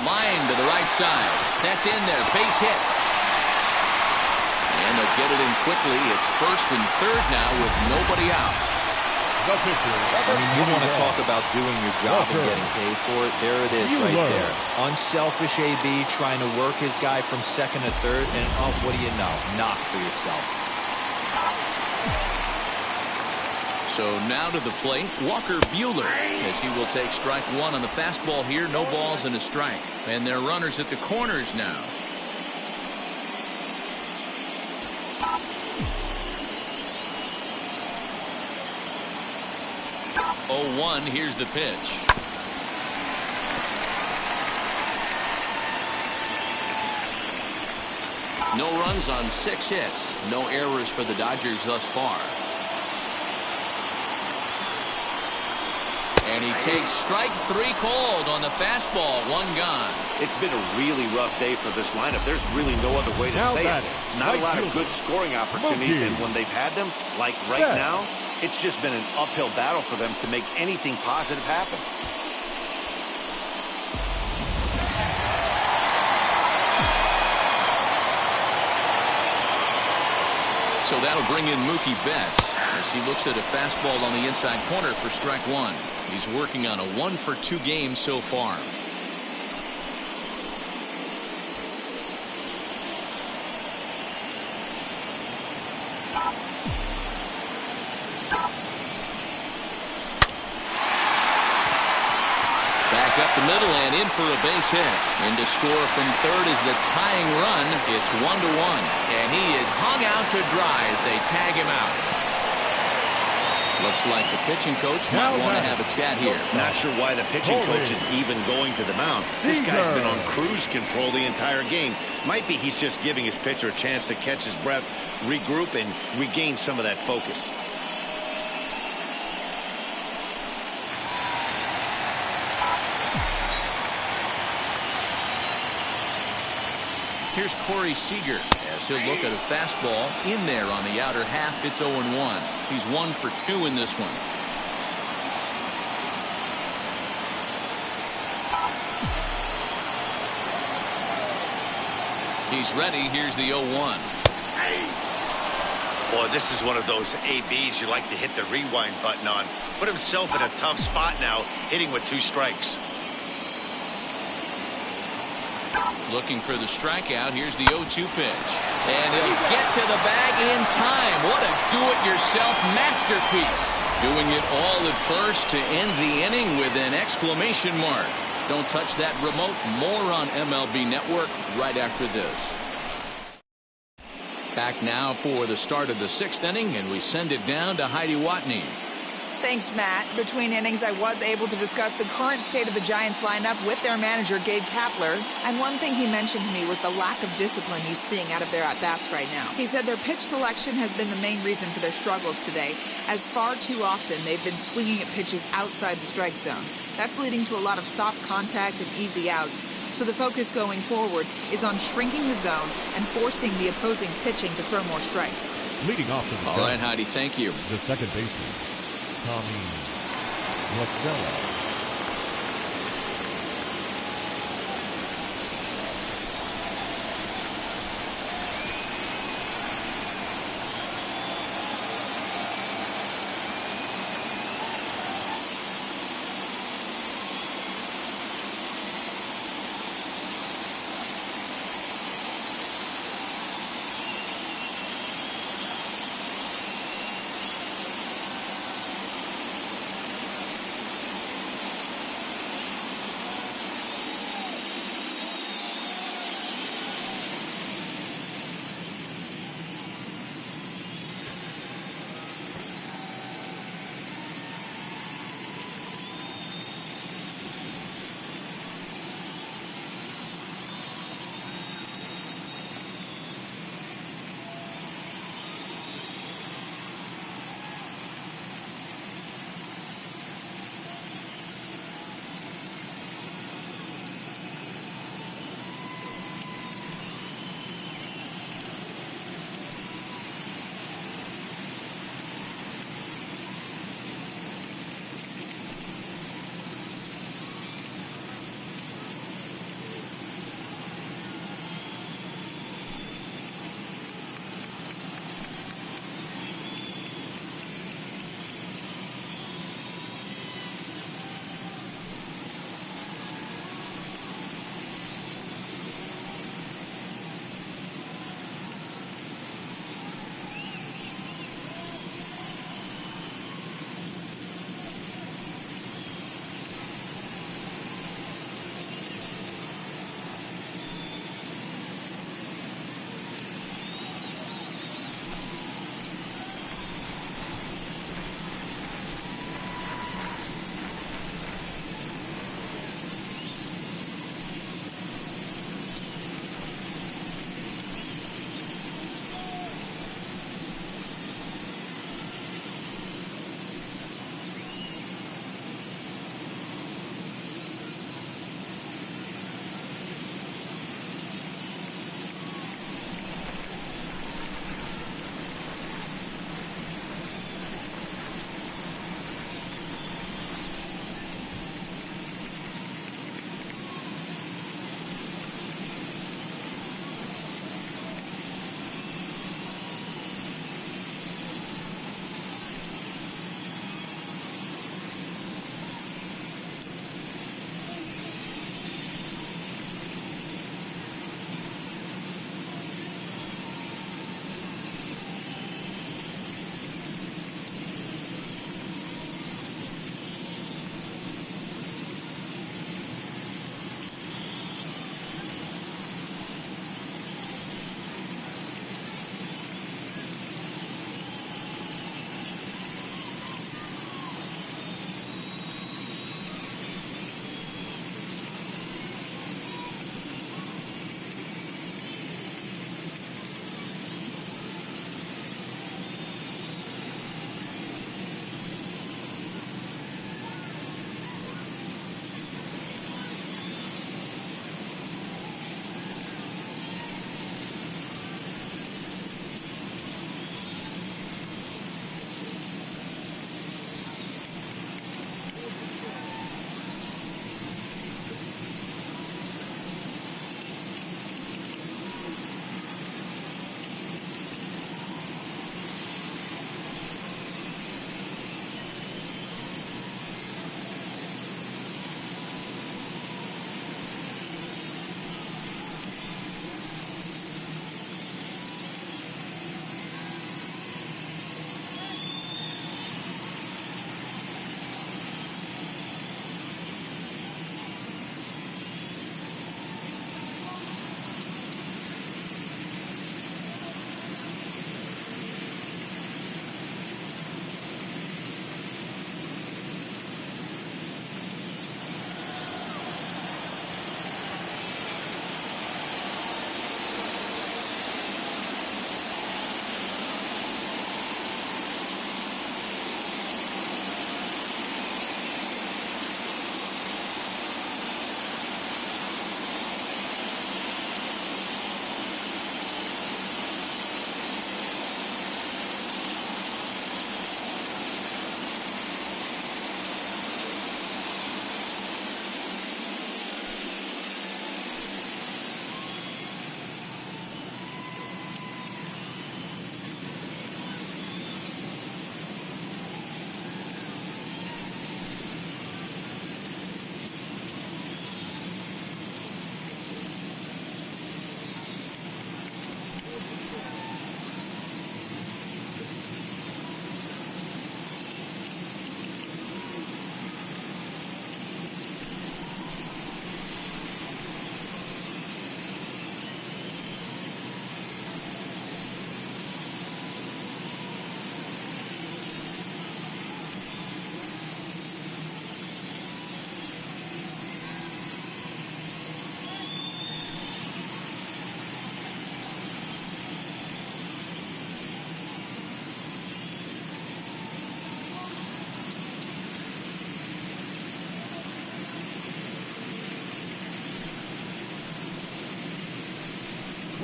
Line to the right side. That's in there. Base hit. And they'll get it in quickly. It's first and third now with nobody out.
The pitcher.
You want to talk about doing your job and getting paid for it? There it is right there. Unselfish AB trying to work his guy from second to third, and oh, what do you know? Knock for yourself.
So now to the plate, Walker Buehler, as he will take strike one on the fastball here. No balls and a strike. And they're runners at the corners now. 0-1, here's the pitch. No runs on 6 hits. No errors for the Dodgers thus far. And he takes strike 3 called on the fastball. 1 gone.
It's been a really rough day for this lineup. There's really no other way to say it. Not a lot of good scoring opportunities, and when they've had them, like right now, it's just been an uphill battle for them to make anything positive happen.
So that'll bring in Mookie Betts as he looks at a fastball on the inside corner for strike 1. He's working on a 1-for-2 game so far. Back up the middle and in for a base hit. In to score from third is the tying run. It's 1-1. And he is hung out to dry as they tag him out. Looks like the pitching coach might want to have a chat here.
Not sure why the pitching coach is even going to the mound. This guy's been on cruise control the entire game. Might be he's just giving his pitcher a chance to catch his breath, regroup, and regain some of that focus.
Here's Corey Seager as he'll look at a fastball in there on the outer half. It's 0-1. He's 1 for 2 in this one. He's ready. Here's the 0-1.
Boy, this is one of those ABs you like to hit the rewind button on. Put himself in a tough spot now, hitting with 2 strikes.
Looking for the strikeout. Here's the 0-2 pitch. And he'll get to the bag in time. What a do-it-yourself masterpiece. Doing it all at first to end the inning with an exclamation mark. Don't touch that remote. More on MLB Network right after this. Back now for the start of the 6th inning, and we send it down to Heidi Watney.
Thanks, Matt. Between innings, I was able to discuss the current state of the Giants lineup with their manager, Gabe Kapler. And one thing he mentioned to me was the lack of discipline he's seeing out of their at-bats right now. He said their pitch selection has been the main reason for their struggles today, as far too often they've been swinging at pitches outside the strike zone. That's leading to a lot of soft contact and easy outs. So the focus going forward is on shrinking the zone and forcing the opposing pitching to throw more strikes.
Leading off to the
All right, Heidi, thank you.
The second baseman, Tommy Lestella.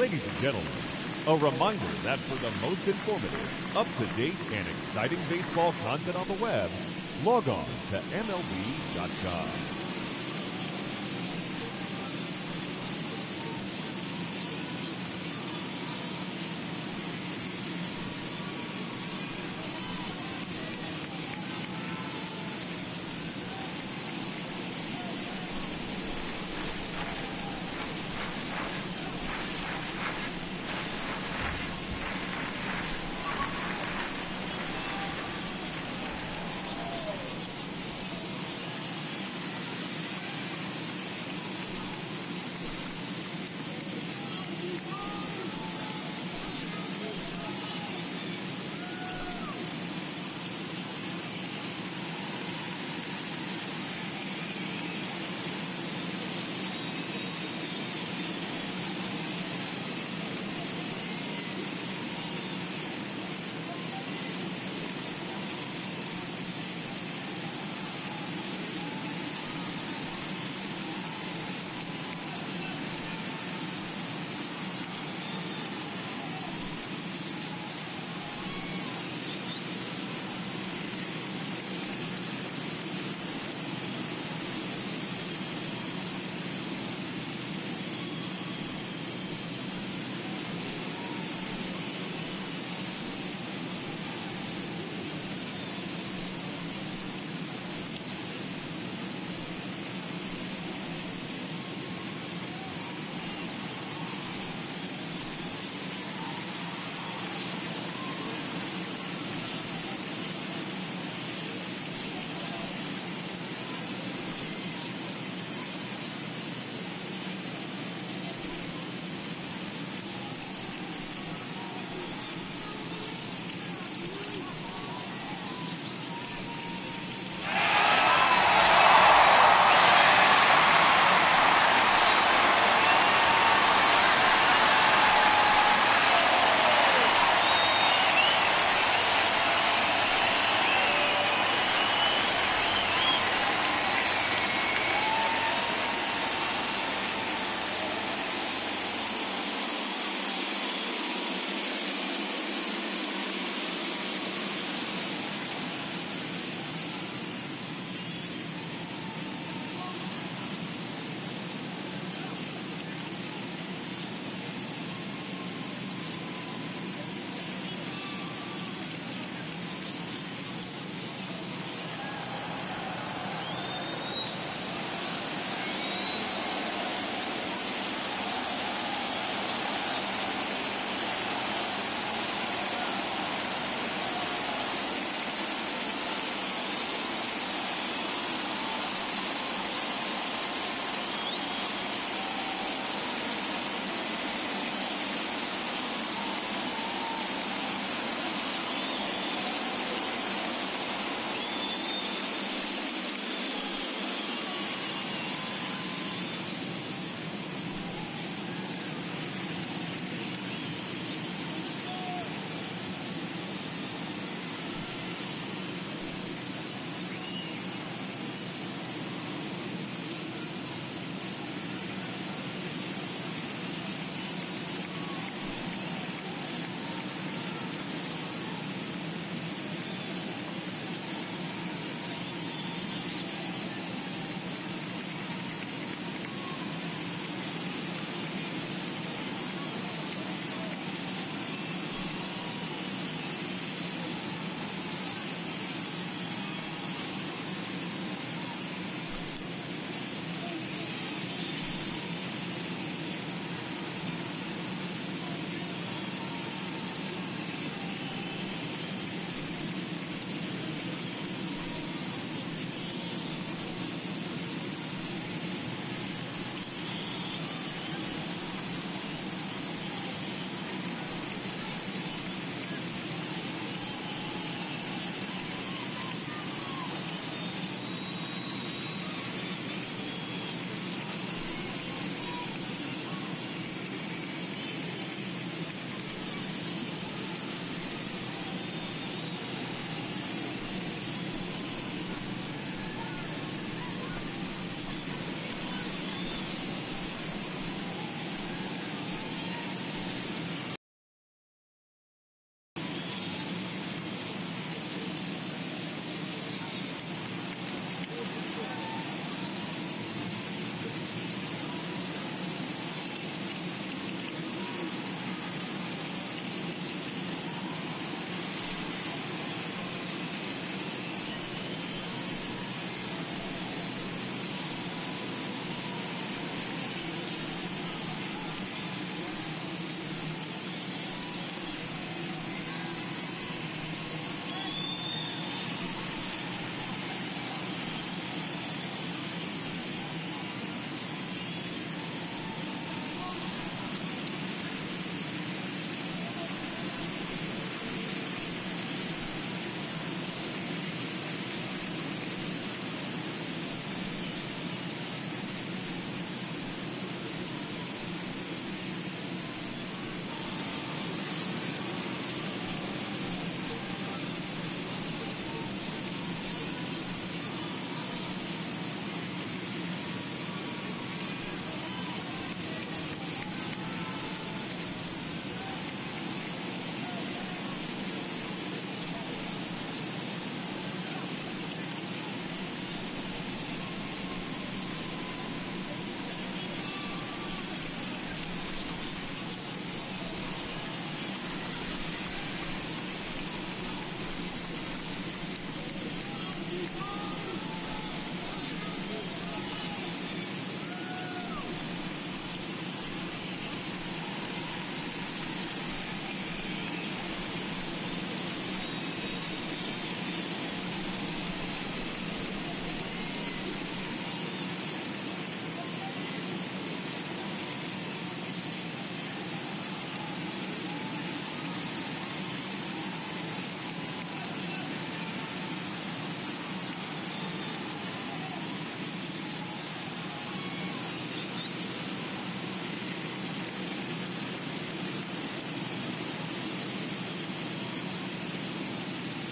Ladies and gentlemen, a reminder that for the most informative, up-to-date, and exciting baseball content on the web, log on to MLB.com.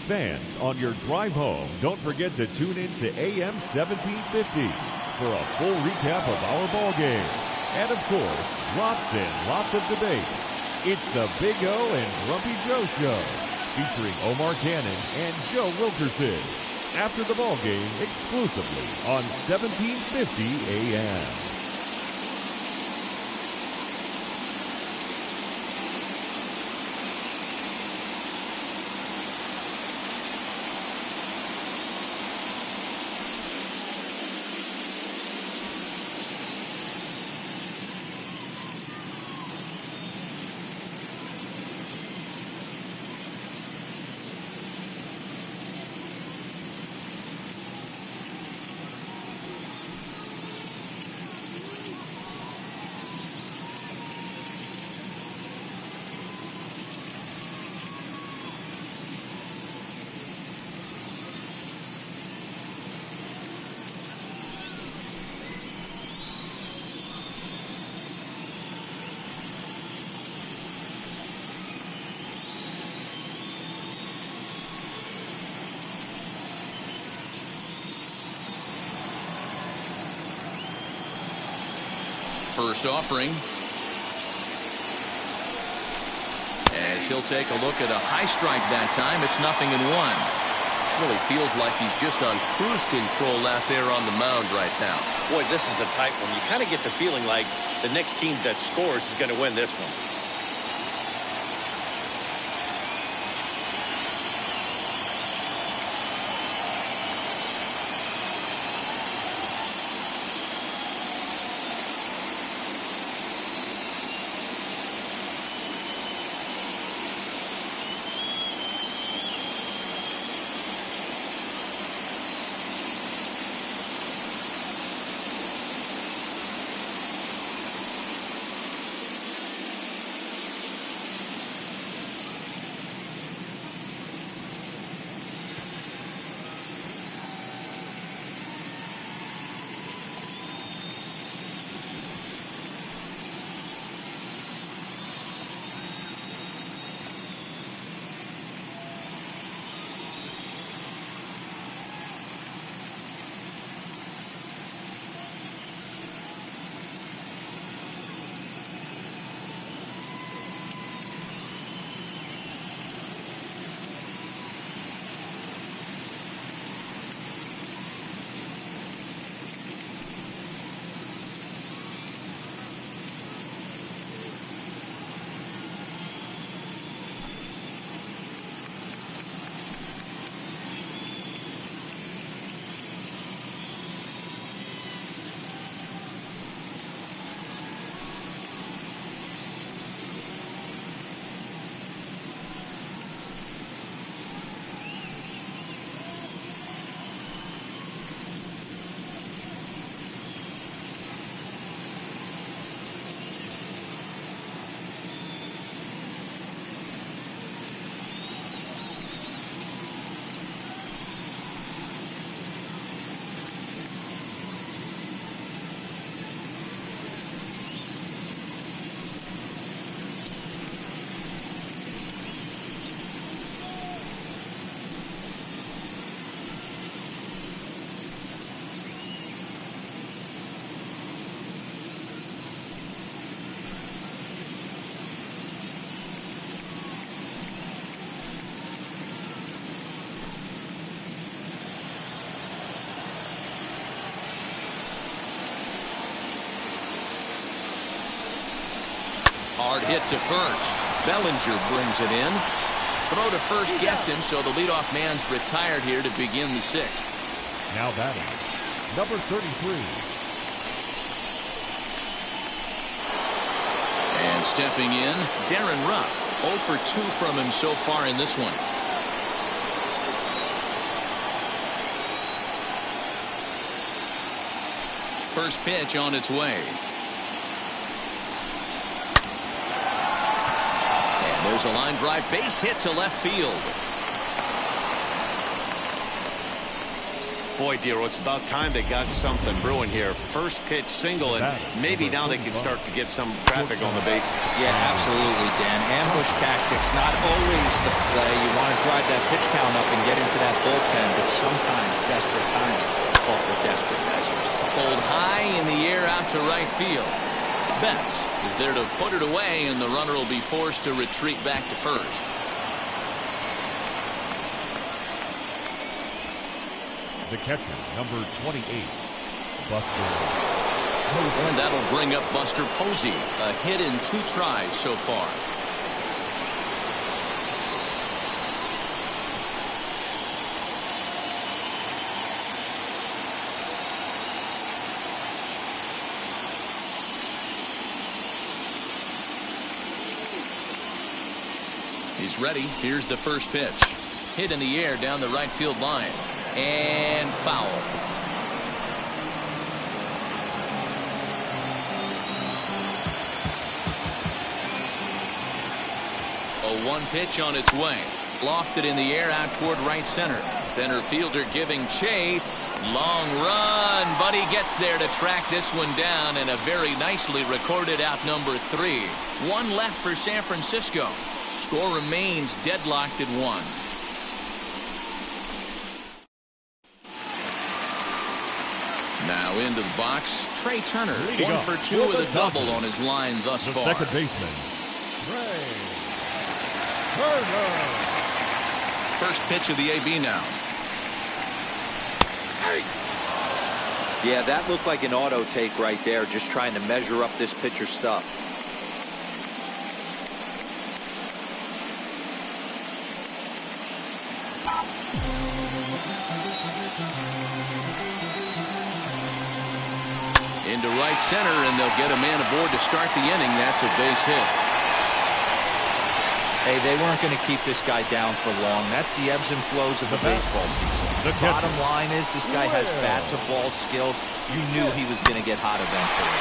Fans, on your drive home, don't forget to tune in to AM 1750 for a full recap of our ball game. And of course, lots and lots of debate. It's the Big O and Grumpy Joe Show, featuring Omar Cannon and Joe Wilkerson. After the ball game, exclusively on 1750 AM.
First offering. As he'll take a look at a high strike that time, it's 0-1. Really feels like he's just on cruise control out there on the mound right now.
Boy, this is a tight one. You kind of get the feeling like the next team that scores is going to win this one.
Hard hit to first. Bellinger brings it in. Throw to first gets him, so the leadoff man's retired here to begin the sixth.
Now batting, number 33.
And stepping in, Darren Ruff. 0 for 2 from him so far in this one. First pitch on its way. And there's a line drive base hit to left field.
Boy, Dero, it's about time they got something brewing here. First pitch single, and maybe now they can start to get some traffic on the bases.
Yeah, absolutely, Dan. Ambush tactics, not always the play. You want to drive that pitch count up and get into that bullpen, but sometimes desperate times call for desperate measures.
Pulled high in the air out to right field. Betts is there to put it away, and the runner will be forced to retreat back to first.
The catcher, number 28, Buster.
And that'll bring up Buster Posey. A hit in 2 tries so far. He's ready. Here's the first pitch. Hit in the air down the right field line. And foul. A 1 pitch on its way. Lofted in the air out toward right center. Center fielder giving chase. Long run, but he gets there to track this one down, and a very nicely recorded out number 3. 1 left for San Francisco. Score remains deadlocked at 1. Now into the box, Trey Turner. 1 for 2 with a double on his line thus far.
The second baseman, Trey Turner.
First pitch of the AB now.
Yeah, that looked like an auto take right there, just trying to measure up this pitcher's stuff.
Into right center, and they'll get a man aboard to start the inning. That's a base hit.
Hey, they weren't going to keep this guy down for long. That's the ebbs and flows of the baseball season. The bottom line is this guy has bat-to-ball skills. You knew he was going to get hot eventually.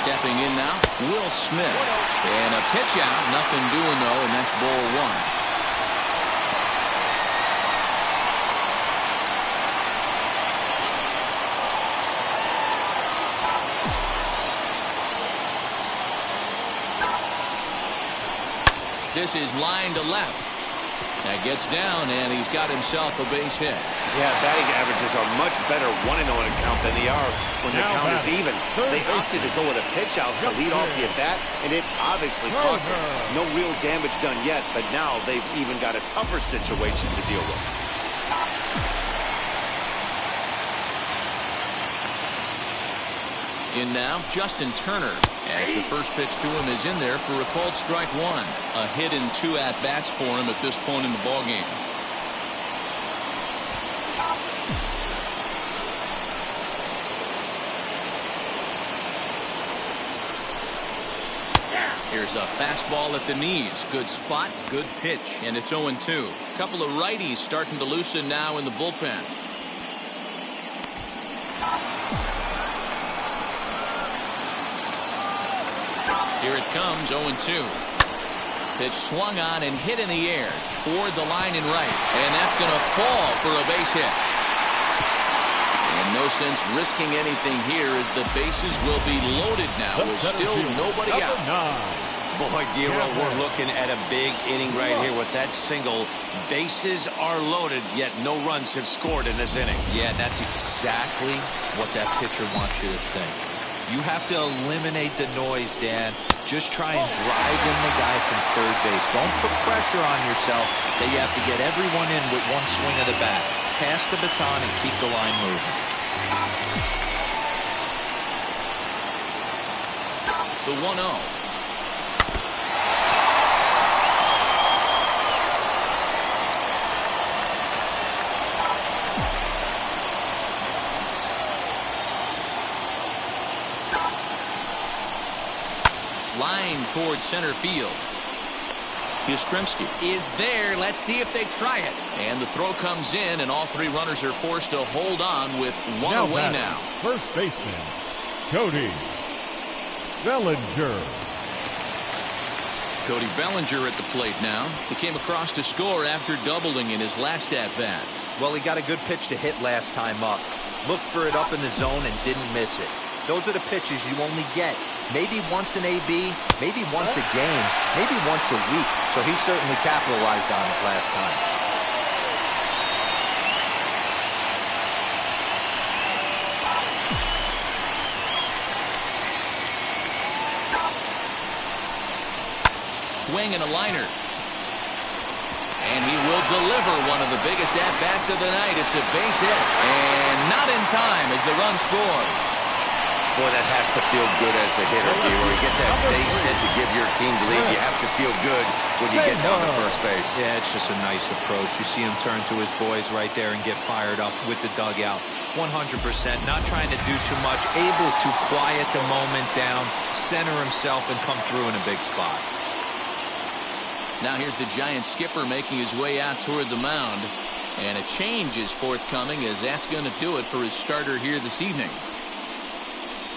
Stepping in now, Will Smith. And a pitch out, nothing doing though, and that's ball 1. This is line to left. That gets down, and he's got himself a base hit.
Yeah, batting averages are much better 1-0 in a count than they are when the count is even. They opted to go with a pitch out to lead off the at-bat, and it obviously cost them. No real damage done yet, but now they've even got a tougher situation to deal with.
In now, Justin Turner, as the first pitch to him is in there for a called strike 1. A hit in 2 at-bats for him at this point in the ballgame. Here's a fastball at the knees. Good spot, good pitch, and it's 0-2. Couple of righties starting to loosen now in the bullpen. Here it comes, 0-2. Pitch swung on and hit in the air toward the line and right, and that's going to fall for a base hit. And no sense risking anything here, as the bases will be loaded now with still nobody out.
Boy, Dero, we're looking at a big inning right here with that single. Bases are loaded, yet no runs have scored in this inning.
Yeah, that's exactly what that pitcher wants you to think. You have to eliminate the noise, Dan. Just try and drive in the guy from third base. Don't put pressure on yourself that you have to get everyone in with one swing of the bat. Pass the baton and keep the line moving.
The 1-0. Line towards center field. Yastrzemski is there. Let's see if they try it. And the throw comes in, and all 3 runners are forced to hold on with 1 away now.
First baseman, Cody Bellinger.
Cody Bellinger at the plate now. He came across to score after doubling in his last at-bat.
Well, he got a good pitch to hit last time up. Looked for it up in the zone and didn't miss it. Those are the pitches you only get. Maybe once an AB, maybe once a game, maybe once a week. So he certainly capitalized on it last time.
Swing and a liner. And he will deliver one of the biggest at-bats of the night. It's a base hit. And not in time as the run scores.
Boy, that has to feel good as a hitter. You get that base hit to give your team the lead. You have to feel good when you get down to first base.
Yeah, it's just a nice approach. You see him turn to his boys right there and get fired up with the dugout. 100%, not trying to do too much, able to quiet the moment down, center himself, and come through in a big spot.
Now here's the Giants skipper making his way out toward the mound. And a change is forthcoming, as that's going to do it for his starter here this evening.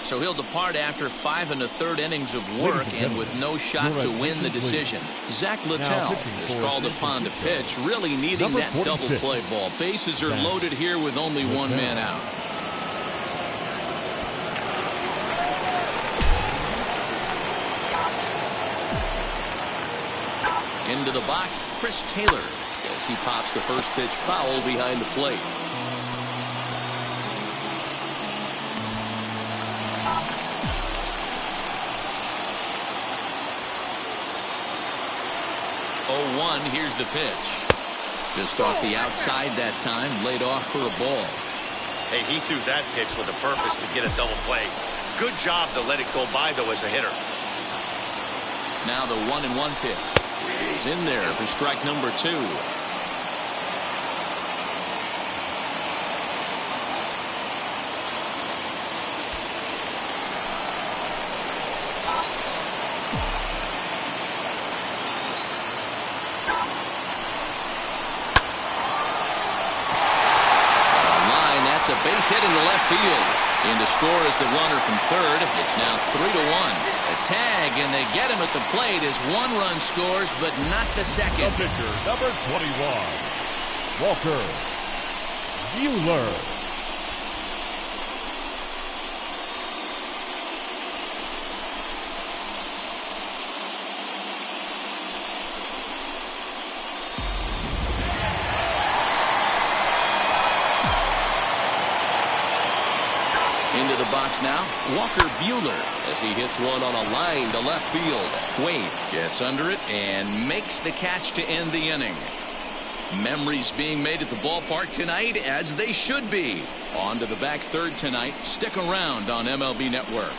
So he'll depart after 5 1/3 innings of work and with no shot to win the decision. Zach Littell is called upon to pitch, really needing that double play ball. Bases are loaded here with only one man out. Into the box, Chris Taylor, as he pops the first pitch foul behind the plate. Here's the pitch. Just off the outside that time, laid off for a ball.
Hey, he threw that pitch with a purpose to get a double play. Good job to let it go by, though, as a hitter.
Now the 1-1 pitch is in there for strike number 2. A base hit into left field. In to score is the runner from third. It's now 3-1. A tag, and they get him at the plate as one run scores, but not the second.
The pitcher, number 21, Walker Buehler.
Into the box now, Walker Buehler, as he hits one on a line to left field. Wade gets under it and makes the catch to end the inning. Memories being made at the ballpark tonight, as they should be. On to the back third tonight. Stick around on MLB Network.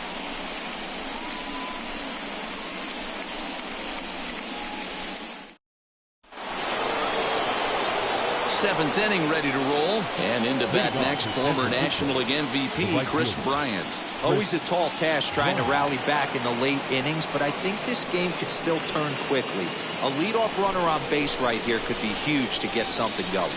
7th inning ready to roll. And into bat next, former National League MVP Chris Bryant.
Always a tall task trying to rally back in the late innings, but I think this game could still turn quickly. A leadoff runner on base right here could be huge to get something going.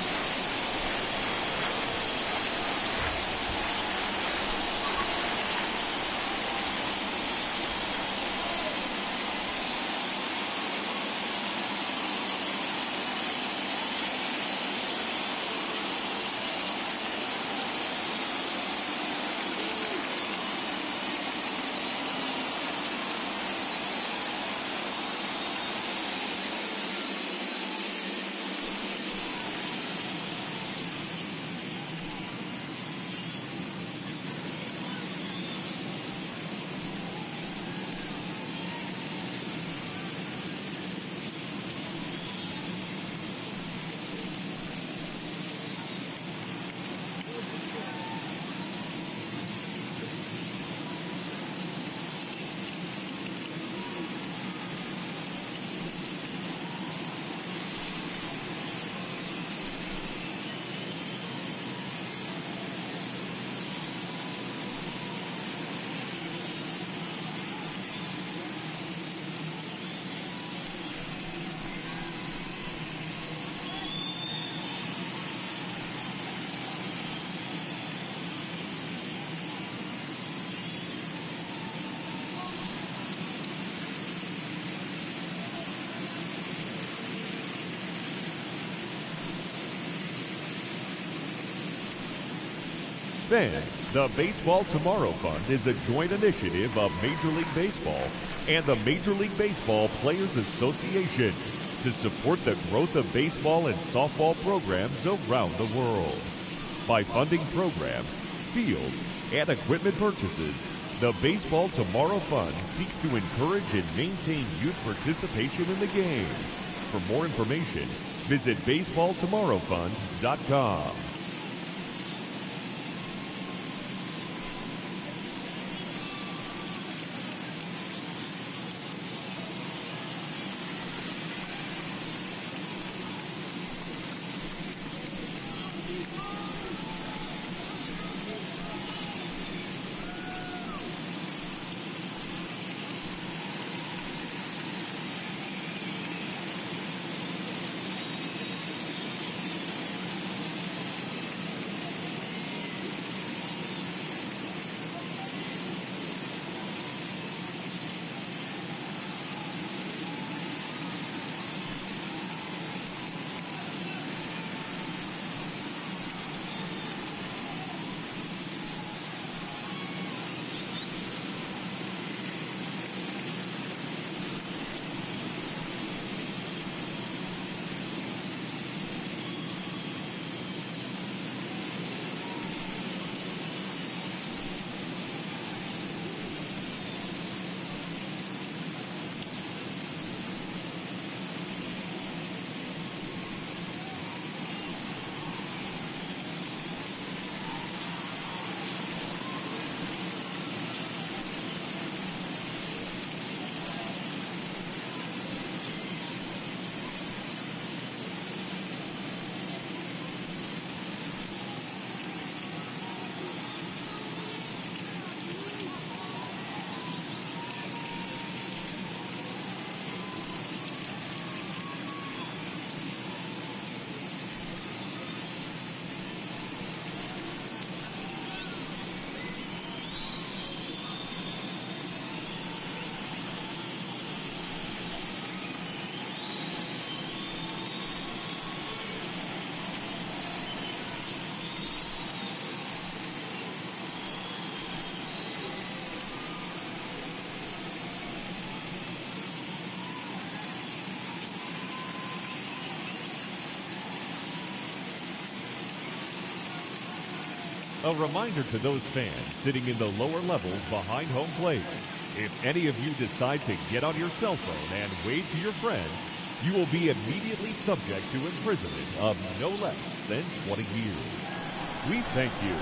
Fans, the Baseball Tomorrow Fund is a joint initiative of Major League Baseball and the Major League Baseball Players Association to support the growth of baseball and softball programs around the world. By funding programs, fields, and equipment purchases, the Baseball Tomorrow Fund seeks to encourage and maintain youth participation in the game. For more information, visit baseballtomorrowfund.com. A reminder to those fans sitting in the lower levels behind home plate. If any of you decide to get on your cell phone and wave to your friends, you will be immediately subject to imprisonment of no less than 20 years. We thank you.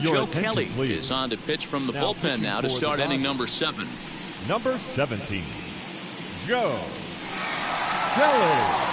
Your
Joe
attention,
Kelly
please.
is on to pitch from the
Now
bullpen
pitching
now to
for the
start inning
Dodgers.
number 7.
Number 17, Joe Kelly.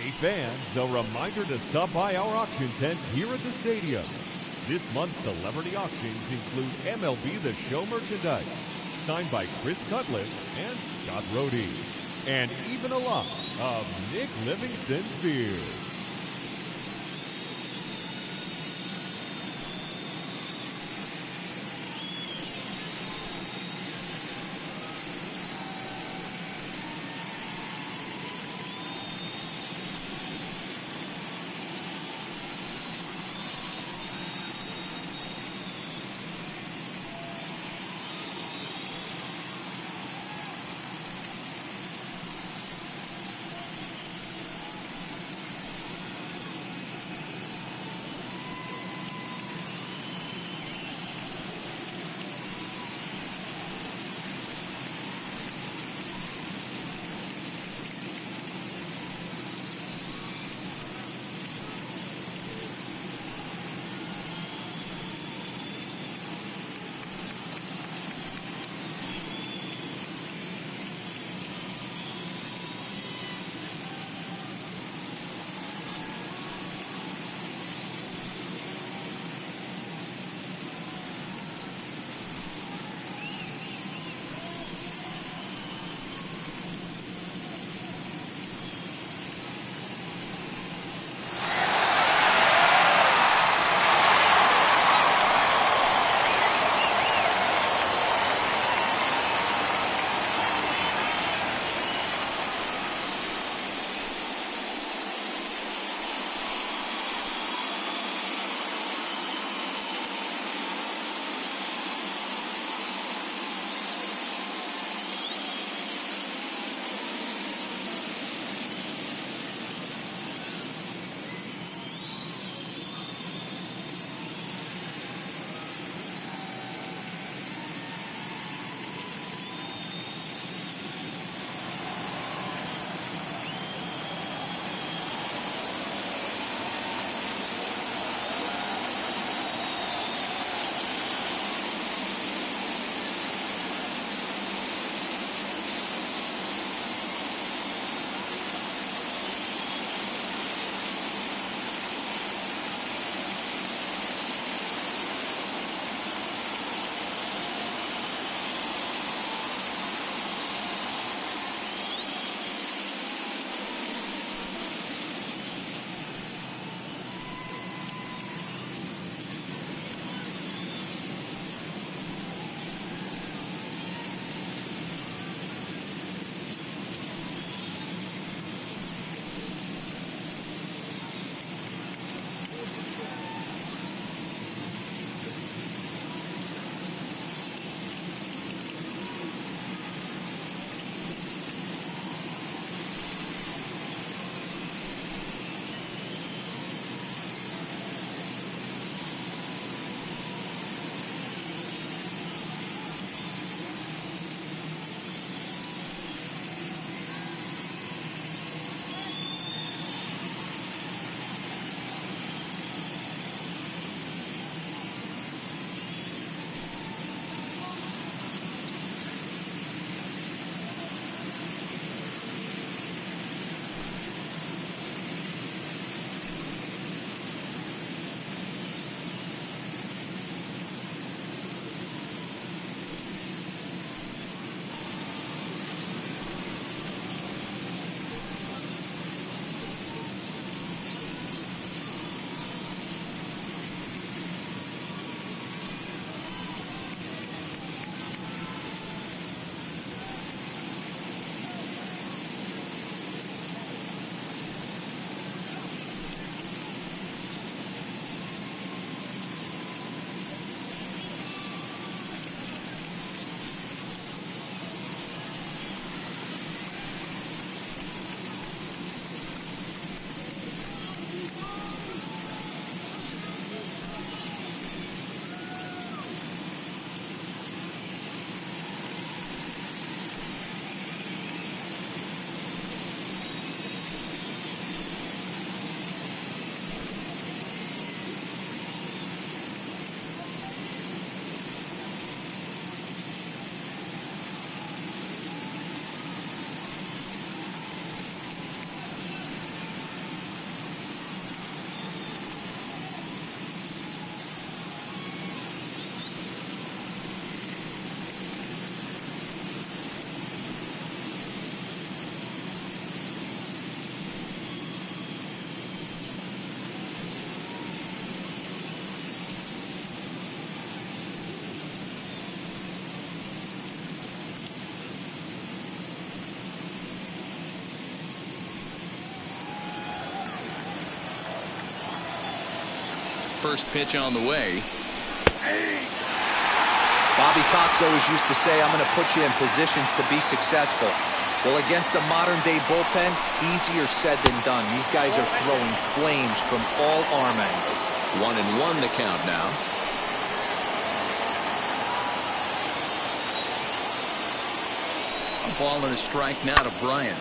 Hey fans, a reminder to stop by our auction tent here at the stadium. This month's celebrity auctions include MLB The Show merchandise, signed by Chris Cutler and Scott Rohde, and even a lot of Nick Livingston's beer.
first pitch on the way.
Bobby Cox always used to say, I'm going to put you in positions to be successful. Well, against a modern-day bullpen, easier said than done. These guys are throwing flames from all arm angles.
1-1 the count now. A ball and a strike now to Bryant.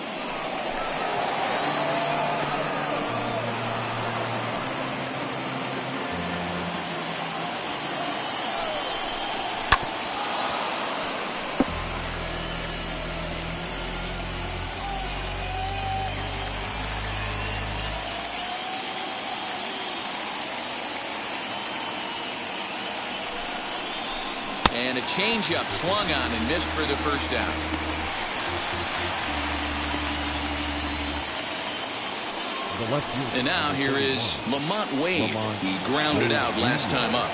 And a changeup swung on and missed for the first down. And now here is Lamont Wade. He grounded out last time up.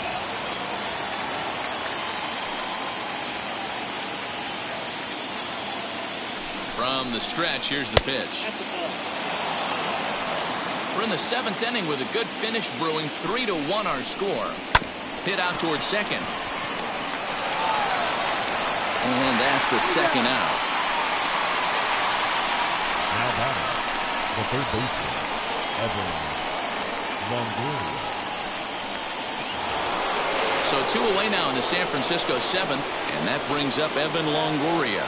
From the stretch, here's the pitch. We're in the 7th inning with a good finish brewing. 3-1 our score. Hit out towards second. And that's the second out.
Now batting, the third baseman, Evan Longoria.
So 2 away now in the San Francisco 7th, and that brings up Evan Longoria.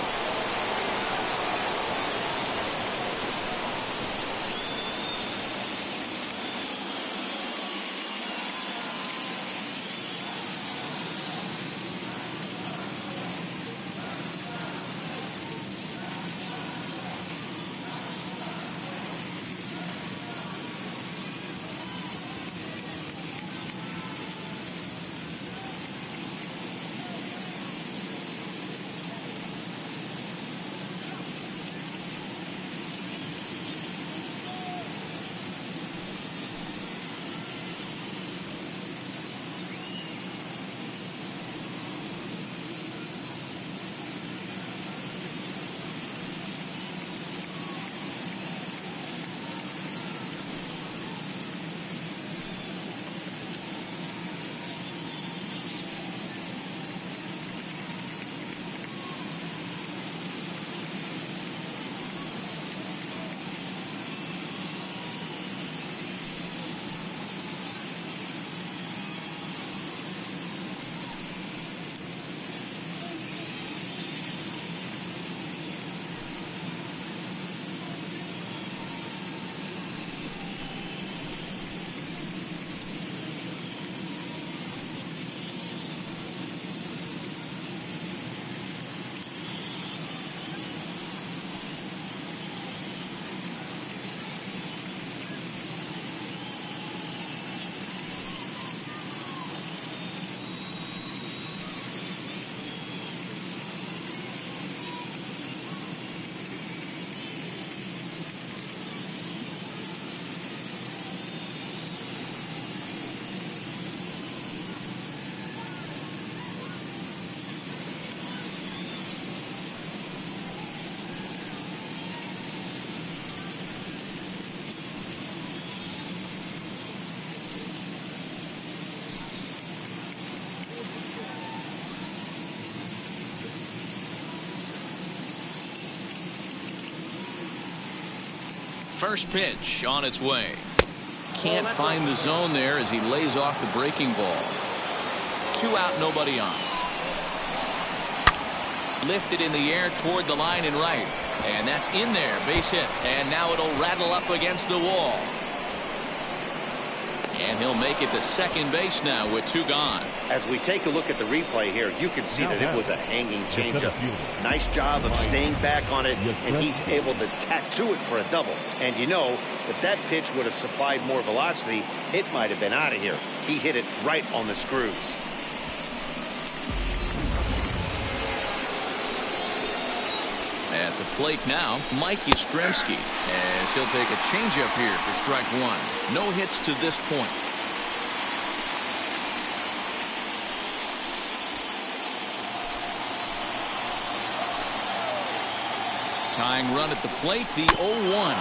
First pitch on its way. Can't find the zone there as he lays off the breaking ball. 2 out, nobody on. Lifted in the air toward the line and right. And that's in there, base hit. And now it'll rattle up against the wall. And he'll make it to second base now with 2 gone.
As we take a look at the replay here, you can see that it was a hanging changeup. Nice job of staying back on it, and he's able to tattoo it for a double. And you know, if that pitch would have supplied more velocity, it might have been out of here. He hit it right on the screws.
At the plate now, Mike Yastrzemski, as he'll take a changeup here for strike 1. No hits to this point. Tying run at the plate, the 0-1.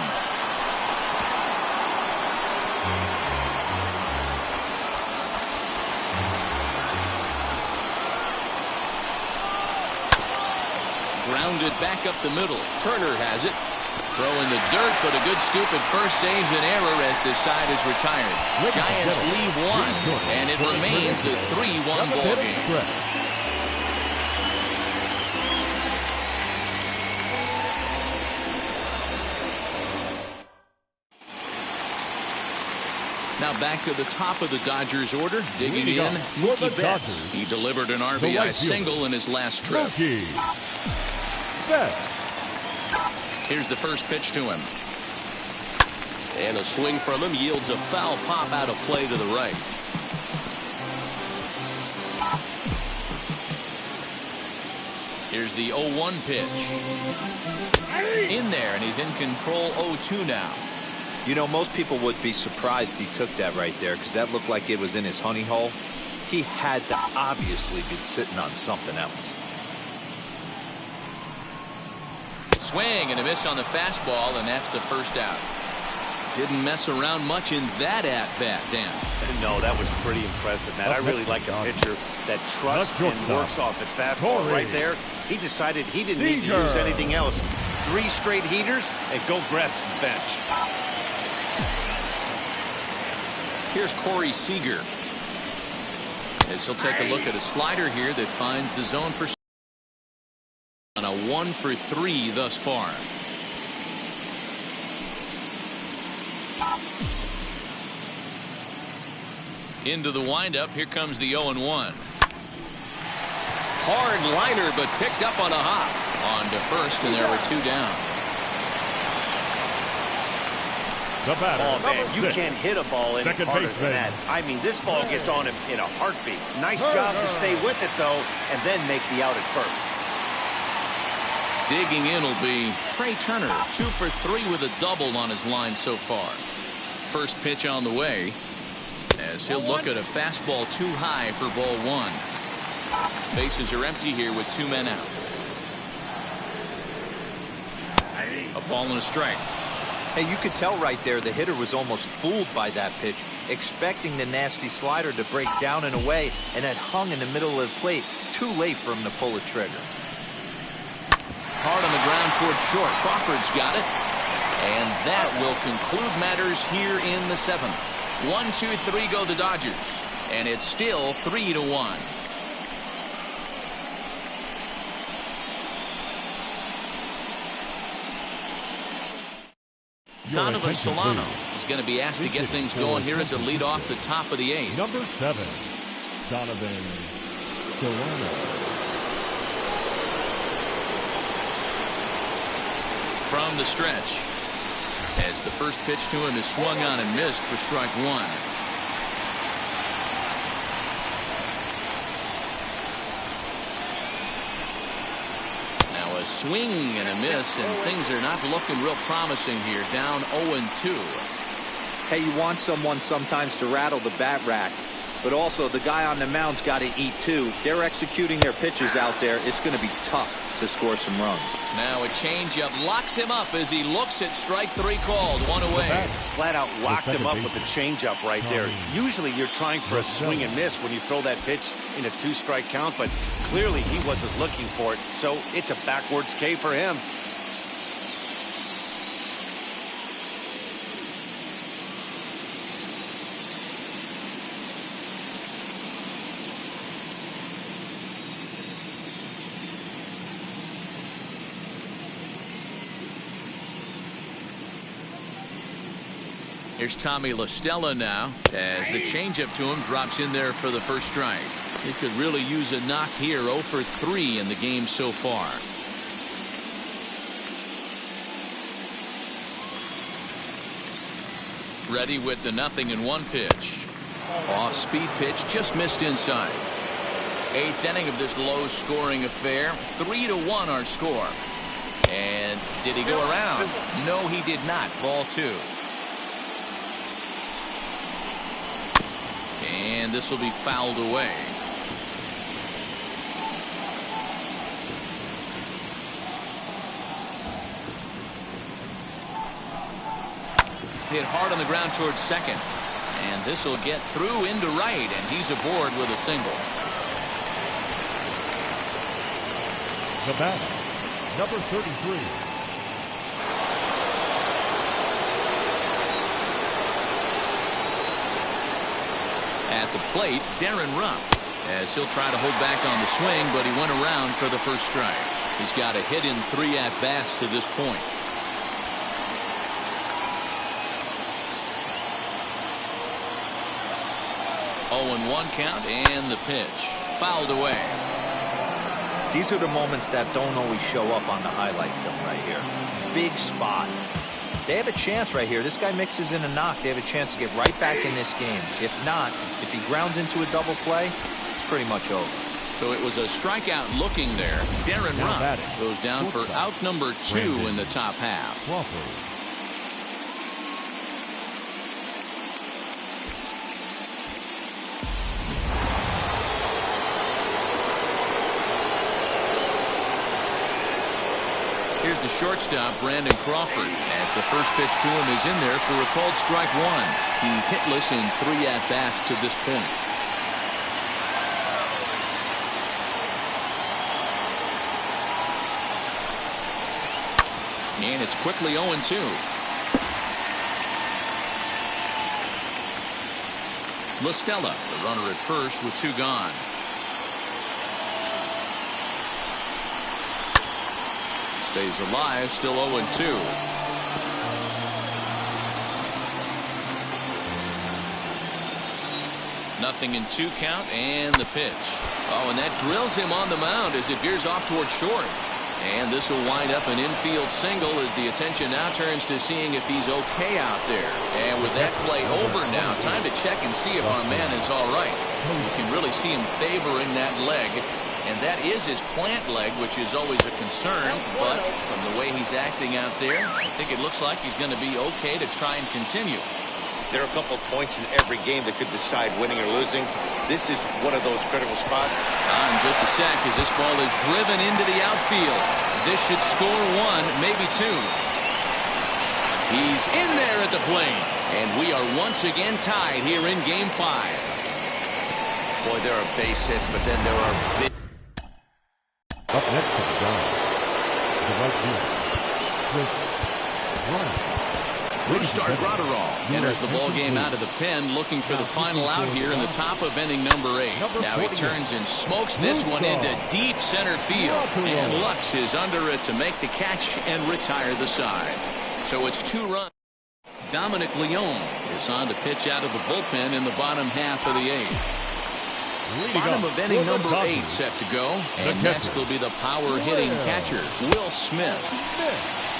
grounded back up the middle. Turner has it. Throw in the dirt, but a good scoop at first saves an error as the side is retired. Giants leave one, and it remains a 3-1 ball game. Now back to the top of the Dodgers order. Digging in, Mookie Betts. He delivered an RBI single in his last trip. Here's the first pitch to him. And a swing from him yields a foul pop out of play to the right. Here's the 0-1 pitch. In there, and he's in control 0-2 now.
You know, most people would be surprised he took that right there because that looked like it was in his honey hole. He had to obviously be sitting on something else.
Swing and a miss on the fastball, and that's the first out. Didn't mess around much in that at-bat, Dan.
No, that was pretty impressive, Matt. I really like a pitcher that trusts and works off his fastball right there. He decided he didn't need to use anything else. 3 straight heaters and go grab some bench.
Here's Corey Seager. As he'll take a look at a slider here that finds the zone for on a 1-for-3 thus far. Into the windup. Here comes the 0-1. Hard liner, but picked up on a hop. On to first, and there were 2 down.
The batter,
oh, man, you
6.
can't hit a ball any harder than that. I mean, this ball gets on him in a heartbeat. Nice job to stay with it, though, and then make the out at first.
Digging in will be Trey Turner. 2 for 3 with a double on his line so far. First pitch on the way, as he'll look at a fastball too high for ball 1. Bases are empty here with 2 men out. A ball and a strike.
Hey, you could tell right there the hitter was almost fooled by that pitch, expecting the nasty slider to break down and away, and had hung in the middle of the plate. Too late for him to pull a trigger.
Hard on the ground towards short. Crawford's got it. And that will conclude matters here in the 7th. 1-2-3 go the Dodgers. And it's still 3-1. Donovan Solano is going to be asked to get things going here as a lead off the top of the 8th.
Number 7, Donovan Solano.
From the stretch, as the first pitch to him is swung on and missed for strike 1. A swing and a miss, and things are not looking real promising here. Down 0-2.
Hey, you want someone sometimes to rattle the bat rack, but also the guy on the mound's got to eat too. They're executing their pitches out there. It's going to be tough to score some runs.
Now a changeup locks him up as he looks at strike 3 called. 1 away.
Flat out locked him up with a changeup right there. Usually you're trying for a swing and miss when you throw that pitch in a 2-strike count, but clearly he wasn't looking for it, so it's a backwards K for him.
Here's Tommy La Stella now, as the changeup to him drops in there for the first strike. He could really use a knock here. 0 for 3 in the game so far. Ready with the 0-1 pitch. Off speed pitch, just missed inside. 8th inning of this low scoring affair. 3-1 our score. And did he go around? No, he did not. Ball 2. And this will be fouled away. Hit hard on the ground towards second. And this will get through into right, and he's aboard with a single.
The batter, number 33.
At the plate, Darren Ruff, as he'll try to hold back on the swing, but he went around for the first strike. He's got a hit in 3 at-bats to this point. 0-1 count, and the pitch fouled away.
These are the moments that don't always show up on the highlight film right here. Big spot. They have a chance right here. This guy mixes in a knock. They have a chance to get right back in this game. If not, if he grounds into a double play, it's pretty much over.
So it was a strikeout looking there. Darren Ruff goes down for out number 2 in the top half. Here's the shortstop, Brandon Crawford, as the first pitch to him is in there for a called strike 1. He's hitless in 3 at-bats to this point. And it's quickly 0-2. La Stella, the runner at first with 2 gone. Stays alive, still 0-2. Nothing in 2 count, and the pitch. Oh, and that drills him on the mound as it veers off toward short. And this will wind up an infield single as the attention now turns to seeing if he's okay out there. And with that play over now, time to check and see if our man is all right. You can really see him favoring that leg. And that is his plant leg, which is always a concern. But from the way he's acting out there, I think it looks like he's going to be okay to try and continue.
There are a couple of points in every game that could decide winning or losing. This is one of those critical spots.
In just a sec, as this ball is driven into the outfield. This should score 1, maybe 2. He's in there at the plate. And we are once again tied here in Game 5.
Boy, there are base hits, but then there are big...
Up next to the guy, the right field, Chris Bryant.
Brustar Graterol enters the ball game out of the pen, looking for the final out here in the top of inning number 8. Now he turns and smokes this one into deep center field, and Lux is under it to make the catch and retire the side. So it's 2 runs. Dominic Leone is on to pitch out of the bullpen in the bottom half of the 8th. Bottom of inning number 8 set to go, and next will be the power-hitting catcher, Will Smith.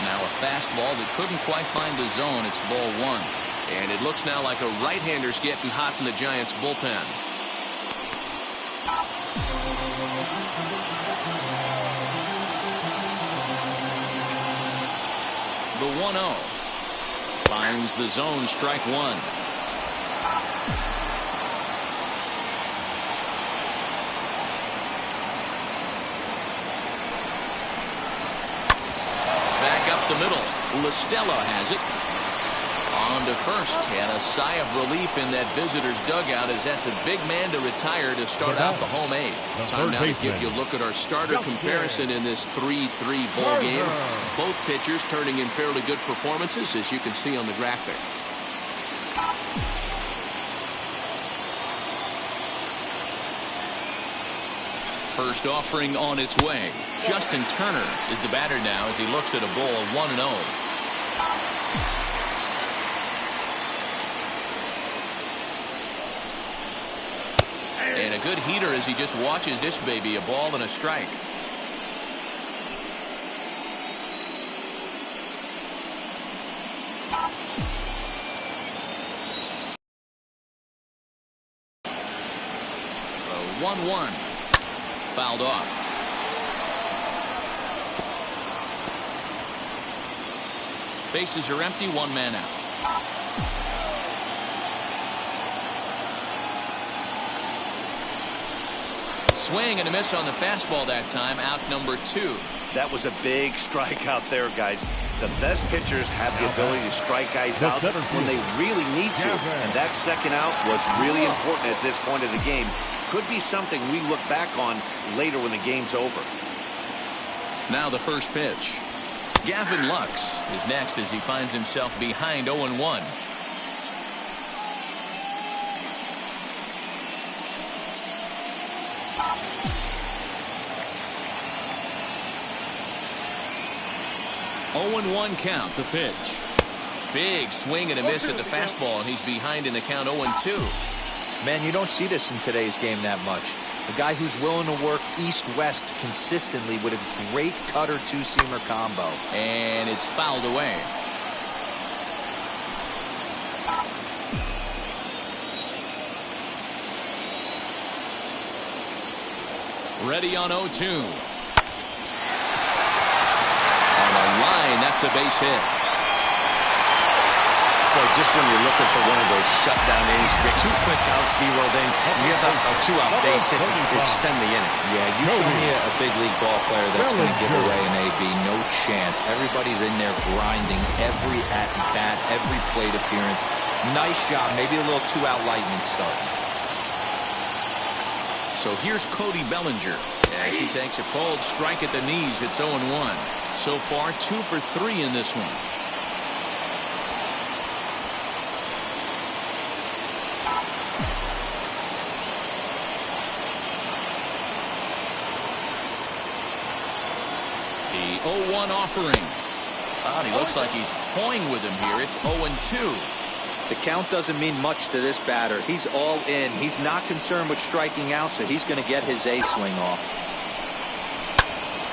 Now a fastball that couldn't quite find the zone. It's ball 1. And it looks now like a right-hander's getting hot in the Giants' bullpen. The 1-0. Finds the zone, strike 1. The middle. La Stella has it. On to first, and a sigh of relief in that visitor's dugout as that's a big man to retire to start out the home 8th. Time now to give you a look at our starter comparison in this 3-3 ball game. Both pitchers turning in fairly good performances, as you can see on the graphic. First offering on its way. Justin Turner is the batter now as he looks at a ball of 1-0. And a good heater as he just watches this baby, a ball and a strike. A 1-1. Fouled off. Bases are empty, 1 man out. Swing and a miss on the fastball that time, out number 2.
That was a big strike out there, guys. The best pitchers have the ability to strike guys out when they really need to. And that second out was really important at this point of the game. Could be something we look back on later when the game's over.
Now the first pitch. Gavin Lux is next as he finds himself behind 0-1. (0-1) count. The pitch. Big swing and a miss at the fastball, and he's behind in the count 0-2.
Man, you don't see this in today's game that much. A guy who's willing to work east-west consistently with a great cutter two-seamer combo.
And it's fouled away. Ready on 0-2. On the line, that's a base hit.
Boy, just when you're looking for one of those shutdown innings, you get 2 quick outs, D-rolled in, you have a 2-out base hit to extend the inning.
Yeah, you show me a big league ball player that's going to give away an AB. No chance. Everybody's in there grinding every at-bat, every plate appearance. Nice job. Maybe a little 2-out lightning start.
So here's Cody Bellinger as he takes a cold strike at the knees. It's 0-1. So far, 2 for 3 in this one. The 0-1 offering. Oh, he looks like he's toying with him here. It's 0-2.
The count doesn't mean much to this batter. He's all in. He's not concerned with striking out, so he's going to get his A swing off.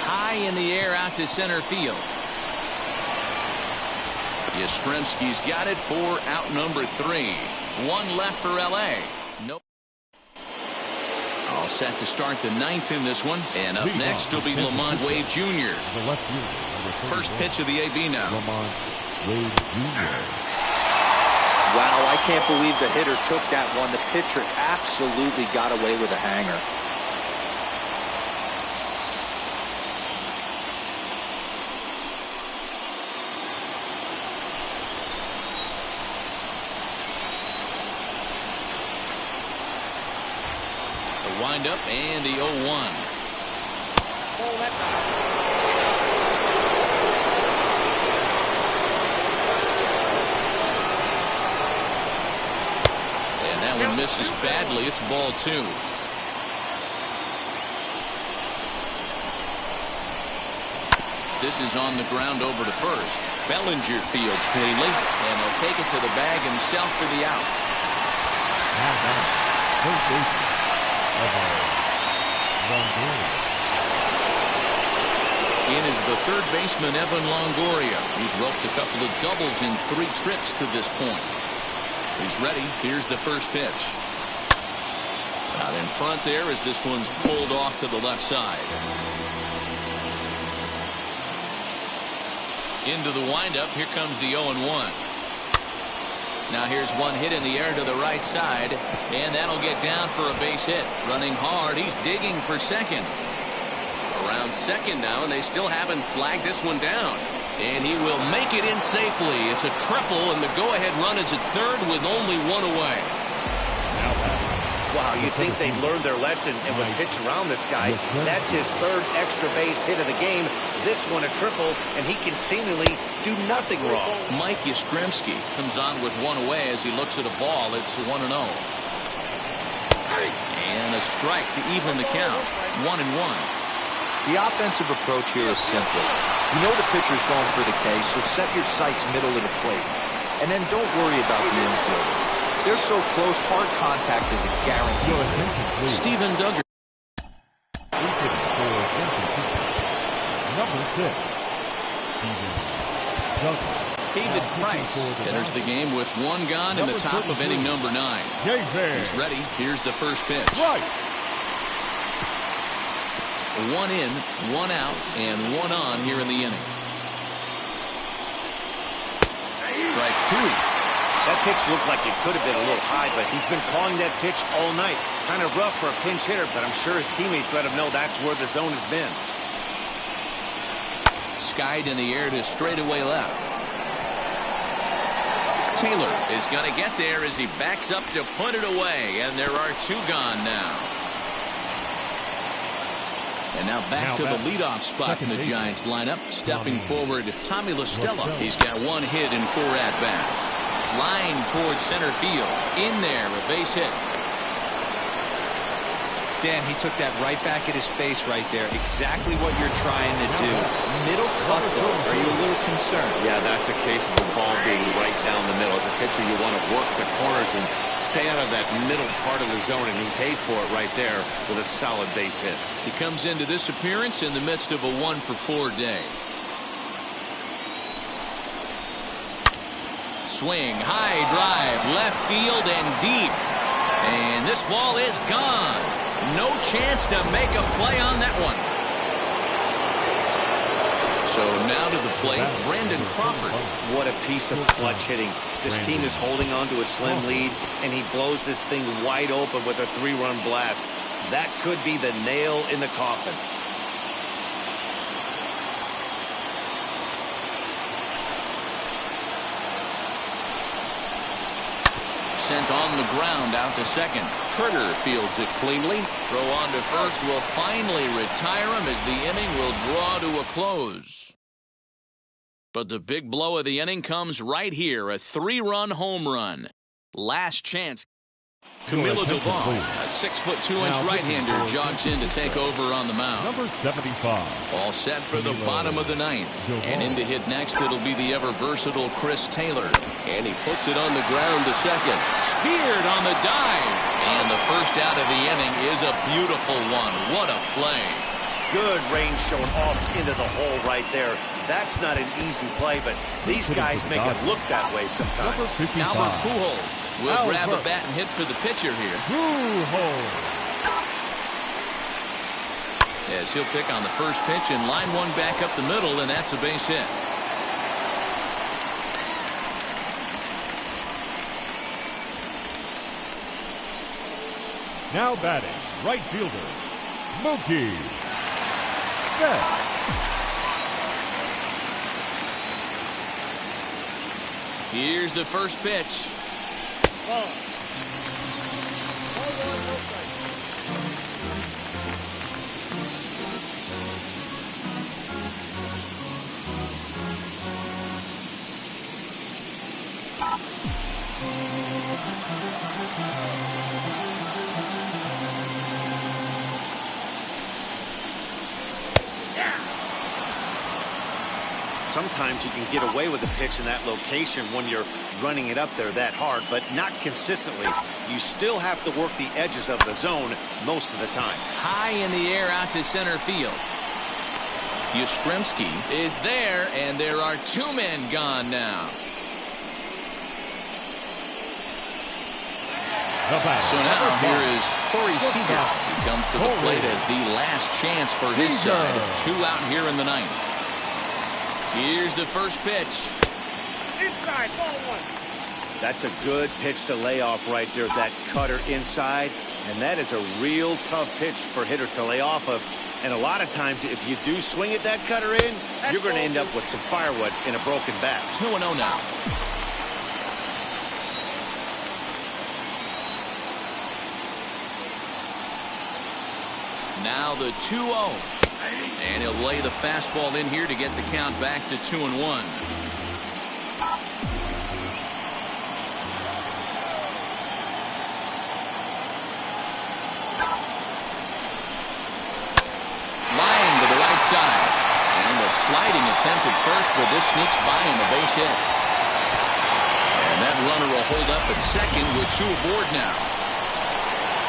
High in the air out to center field. Yastrzemski's got it for out number 3. 1 left for L.A. Nope. All set to start the 9th in this one. And up next will be Lamont Wade Jr. First pitch of the AB now.
Lamont Wade Jr.
Wow, I can't believe the hitter took that one. The pitcher absolutely got away with a hanger.
The windup and the 0-1. Misses badly. It's ball 2. This is on the ground over to first. Bellinger fields cleanly, and he'll take it to the bag himself for the out. In is the third baseman, Evan Longoria. He's roped a couple of doubles in 3 trips to this point. He's ready. Here's the first pitch. Out in front there as this one's pulled off to the left side. Into the windup. Here comes the 0-1. Now here's one hit in the air to the right side, and that'll get down for a base hit. Running hard. He's digging for second. Around second now, and they still haven't flagged this one down. And he will make it in safely. It's a triple, and the go-ahead run is at third with only 1 away.
Wow, you think they'd learned their lesson and would pitch around this guy. That's his 3rd extra base hit of the game. This one a triple, and he can seemingly do nothing wrong.
Mike Yastrzemski comes on with 1 away as he looks at a ball. It's 1-0. And a strike to even the count. 1-1.
The offensive approach here is simple. You know the pitcher's going for the K, so set your sights middle of the plate. And then don't worry about the infielders. They're so close, hard contact is a guarantee.
Your attention, please.
Steven Duggar.
Number 6, Steven Duggar.
David Price enters the game with 1 gone in the top of inning number 9. He's ready. Here's the first pitch.
Right.
1 in, 1 out, and 1 on here in the inning. Strike 2.
That pitch looked like it could have been a little high, but he's been calling that pitch all night. Kind of rough for a pinch hitter, but I'm sure his teammates let him know that's where the zone has been.
Skied in the air to straightaway left. Taylor is going to get there as he backs up to put it away, and there are 2 gone now. And now back to the leadoff spot in the Giants lineup. Stepping forward, Tommy LaStella. He's got 1 hit in 4 at-bats. Line towards center field. In there, a base hit.
Dan, he took that right back at his face right there. Exactly what you're trying to do. Middle cut, though. Are you a little concerned?
Yeah, that's a case of the ball being right down the middle. As a pitcher, you want to work the corners and stay out of that middle part of the zone, and he paid for it right there with a solid base hit.
He comes into this appearance in the midst of a 1-for-4 day. Swing, high drive, left field and deep. And this ball is gone. No chance to make a play on that one. So now to the plate, Brandon Crawford.
What a piece of clutch hitting. This team is holding on to a slim lead, and he blows this thing wide open with a 3-run blast. That could be the nail in the coffin.
Sent on the ground out to second. Turner fields it cleanly. Throw on to first will finally retire him as the inning will draw to a close. But the big blow of the inning comes right here. A 3-run home run. Last chance. Camilo Doval, a 6'2" right-hander, jogs in to take over on the mound.
Number 75.
All set for the bottom of the 9th. And in to hit next, it'll be the ever-versatile Chris Taylor. And he puts it on the ground to second. Speared on the dive. And the first out of the inning is a beautiful one. What a play.
Good range shown off into the hole right there. That's not an easy play, but these guys make it look that way sometimes.
Albert Pujols will grab a bat and hit for the pitcher here.
Pujols.
Yes, he'll pick on the first pitch and line one back up the middle, and that's a base hit.
Now batting, right fielder, Mookie Betts.
Here's the first pitch.
Sometimes you can get away with a pitch in that location when you're running it up there that hard, but not consistently. You still have to work the edges of the zone most of the time.
High in the air out to center field. Yastrzemski is there, and there are 2 men gone now. So now here is Corey Seager. He comes to the plate as the last chance for his side. 2 out here in the 9th. Here's the first pitch.
Inside, ball 1. That's a good pitch to lay off right there. That cutter inside. And that is a real tough pitch for hitters to lay off of. And a lot of times, if you do swing at that cutter in, you're going to end up with some firewood in a broken bat.
2-0 now. Now the 2-0. And he'll lay the fastball in here to get the count back to 2-1. Line to the right side. And the sliding attempt at first, but this sneaks by him, a base hit. And that runner will hold up at second with 2 aboard now.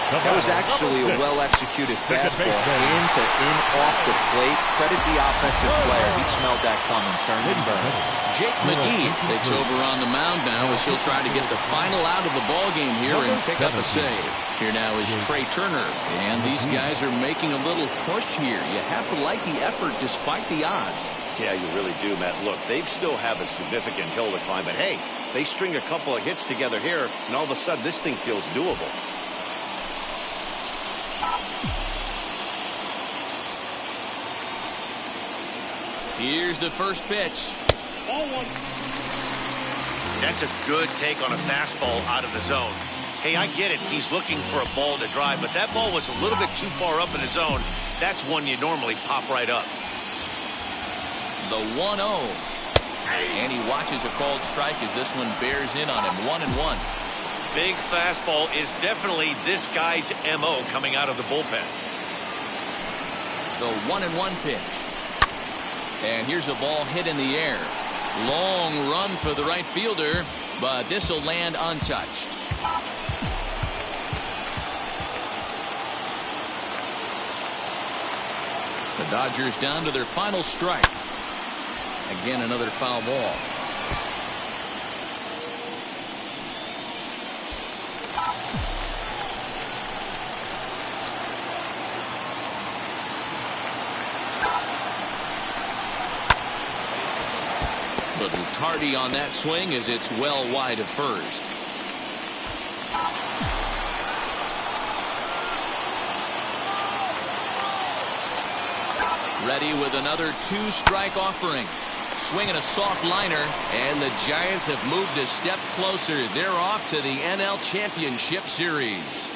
That was actually a well-executed fastball in to in off the plate. Credit the offensive player. He smelled that coming, turned and burned.
Jake McGee takes over on the mound now as he'll try to get the final out of the ball game here and pick up a save. Here now is Trey Turner, and these guys are making a little push here. You have to like the effort despite the odds.
Yeah, you really do, Matt. Look, they still have a significant hill to climb, but hey, they string a couple of hits together here, and all of a sudden this thing feels doable.
Here's the first pitch.
Ball 1. That's a good take on a fastball out of the zone. Hey, I get it. He's looking for a ball to drive, but that ball was a little bit too far up in his zone. That's one you normally pop right up.
The 1-0. And he watches a called strike as this one bears in on him. 1-1.
Big fastball is definitely this guy's MO coming out of the bullpen.
The 1-1 pitch. And here's a ball hit in the air. Long run for the right fielder, but this will land untouched. The Dodgers down to their final strike. Again, another foul ball. Little tardy on that swing as it's well wide of first. Ready with another 2-strike offering. Swinging a soft liner, and the Giants have moved a step closer. They're off to the NL Championship Series.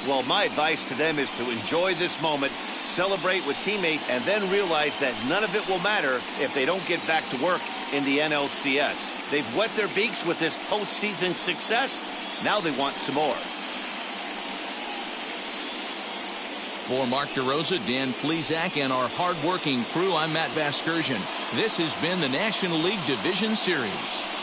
Well, my advice to them is to enjoy this moment, celebrate with teammates, and then realize that none of it will matter if they don't get back to work in the NLCS. They've wet their beaks with this postseason success. Now they want some more.
For Mark DeRosa, Dan Plesac, and our hard-working crew, I'm Matt Vasgersian. This has been the National League Division Series.